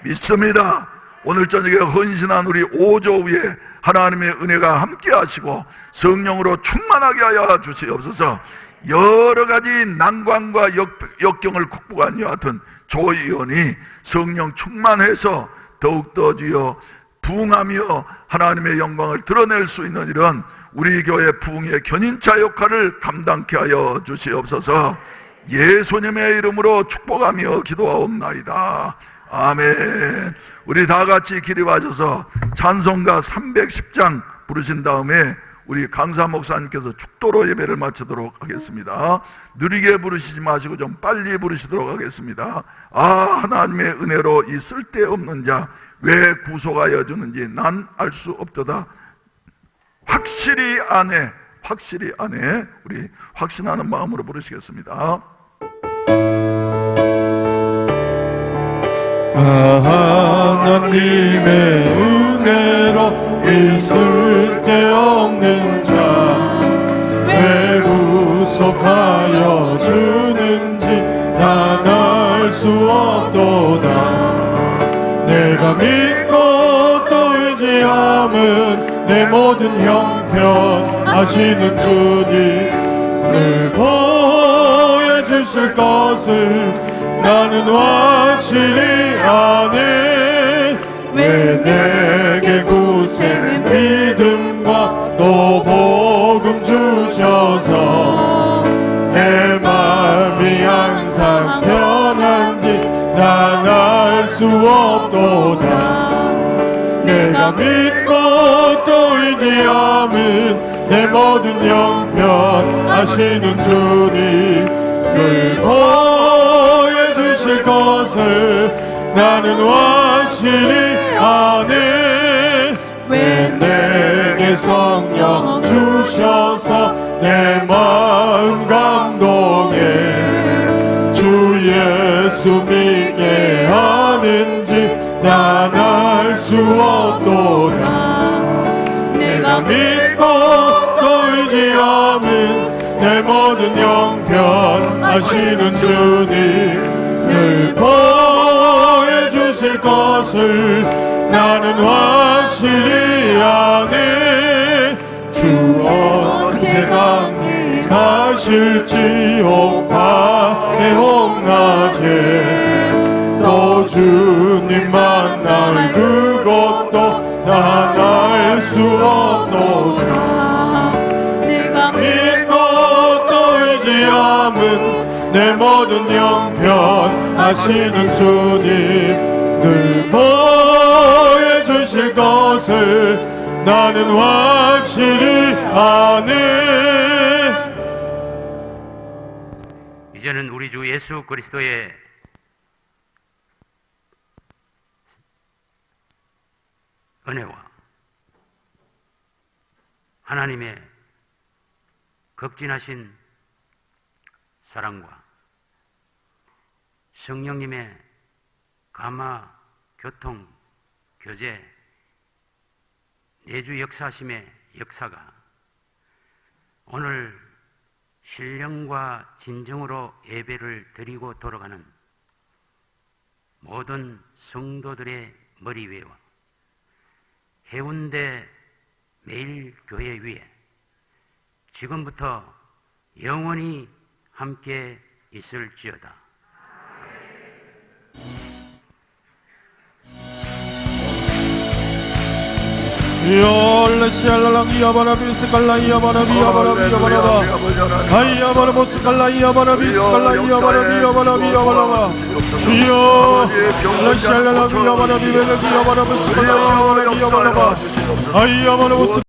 믿습니다. 오늘 저녁에 헌신한 우리 오조 위에 하나님의 은혜가 함께 하시고 성령으로 충만하게 하여 주시옵소서. 여러 가지 난관과 역경을 극복한 여와 같은 조 의원이 성령 충만해서 더욱더 주여 부흥하며 하나님의 영광을 드러낼 수 있는 이런 우리 교회 부흥의 견인차 역할을 감당케 하여 주시옵소서. 예수님의 이름으로 축복하며 기도하옵나이다. 아멘. 우리 다 같이 기립하셔서 찬송가 310장 부르신 다음에 우리 강사 목사님께서 축도로 예배를 마치도록 하겠습니다. 느리게 부르시지 마시고 좀 빨리 부르시도록 하겠습니다. 아 하나님의 은혜로 이 쓸데없는 자 왜 구속하여 주는지 난 알 수 없도다. 확실히 아네, 확실히 아네. 우리 확신하는 마음으로 부르시겠습니다. 하나님의 은혜로 있을 데 없는 자 왜 구속하여 주는지 난 알 수 없도다. 내가 믿고 또 의지함은 내 모든 형편 하시는 주님을 보여주실 것을 나는 확실히 아네. 왜 내게 굳센 믿음과 또 복음 주셔서 내 마음이 항상 편한지 난 알 수 없도다. 내가 믿고 또 의지함은 내 모든 형편 하시는 주님을 보여주실 것을 나는 확실히 아네. 왜 내게 성령 내 마음 감동해 주 예수 믿게 하는지 난 알 수 없도다. 내가 믿고 또 의지함은 내 모든 형편하시는 주님 늘 보여주실 것을 나는 확실히 아네. 주 언제 강림하실지 오빠의 홍낮에 또 주님 만날 그것도 난 알 수 없노라. 내가 믿고 또 의지함은 내 모든 형편 하시는 주님 늘 보여주실 것을 나는 확실히 아네. 이제는 우리 주 예수 그리스도의 은혜와 하나님의 극진하신 사랑과 성령님의 감화, 교통, 교제, 내주 역사심의 역사가 오늘 신령과 진정으로 예배를 드리고 돌아가는 모든 성도들의 머리 위에와 해운대 매일교회 위에 지금부터 영원히 함께 있을지어다. 열레시알랄랑 이야바라비 스칼라 이야바라비 이야바라비 이야바라바 아이야바라보 스칼라 이야바라비 스칼라 이야바라비 이야바라비 이야바라바 주여 열레시알랄랑 이야바라비 벨레비 이야바라비 스칼라 이야바라비 이야바라바 아이야바라보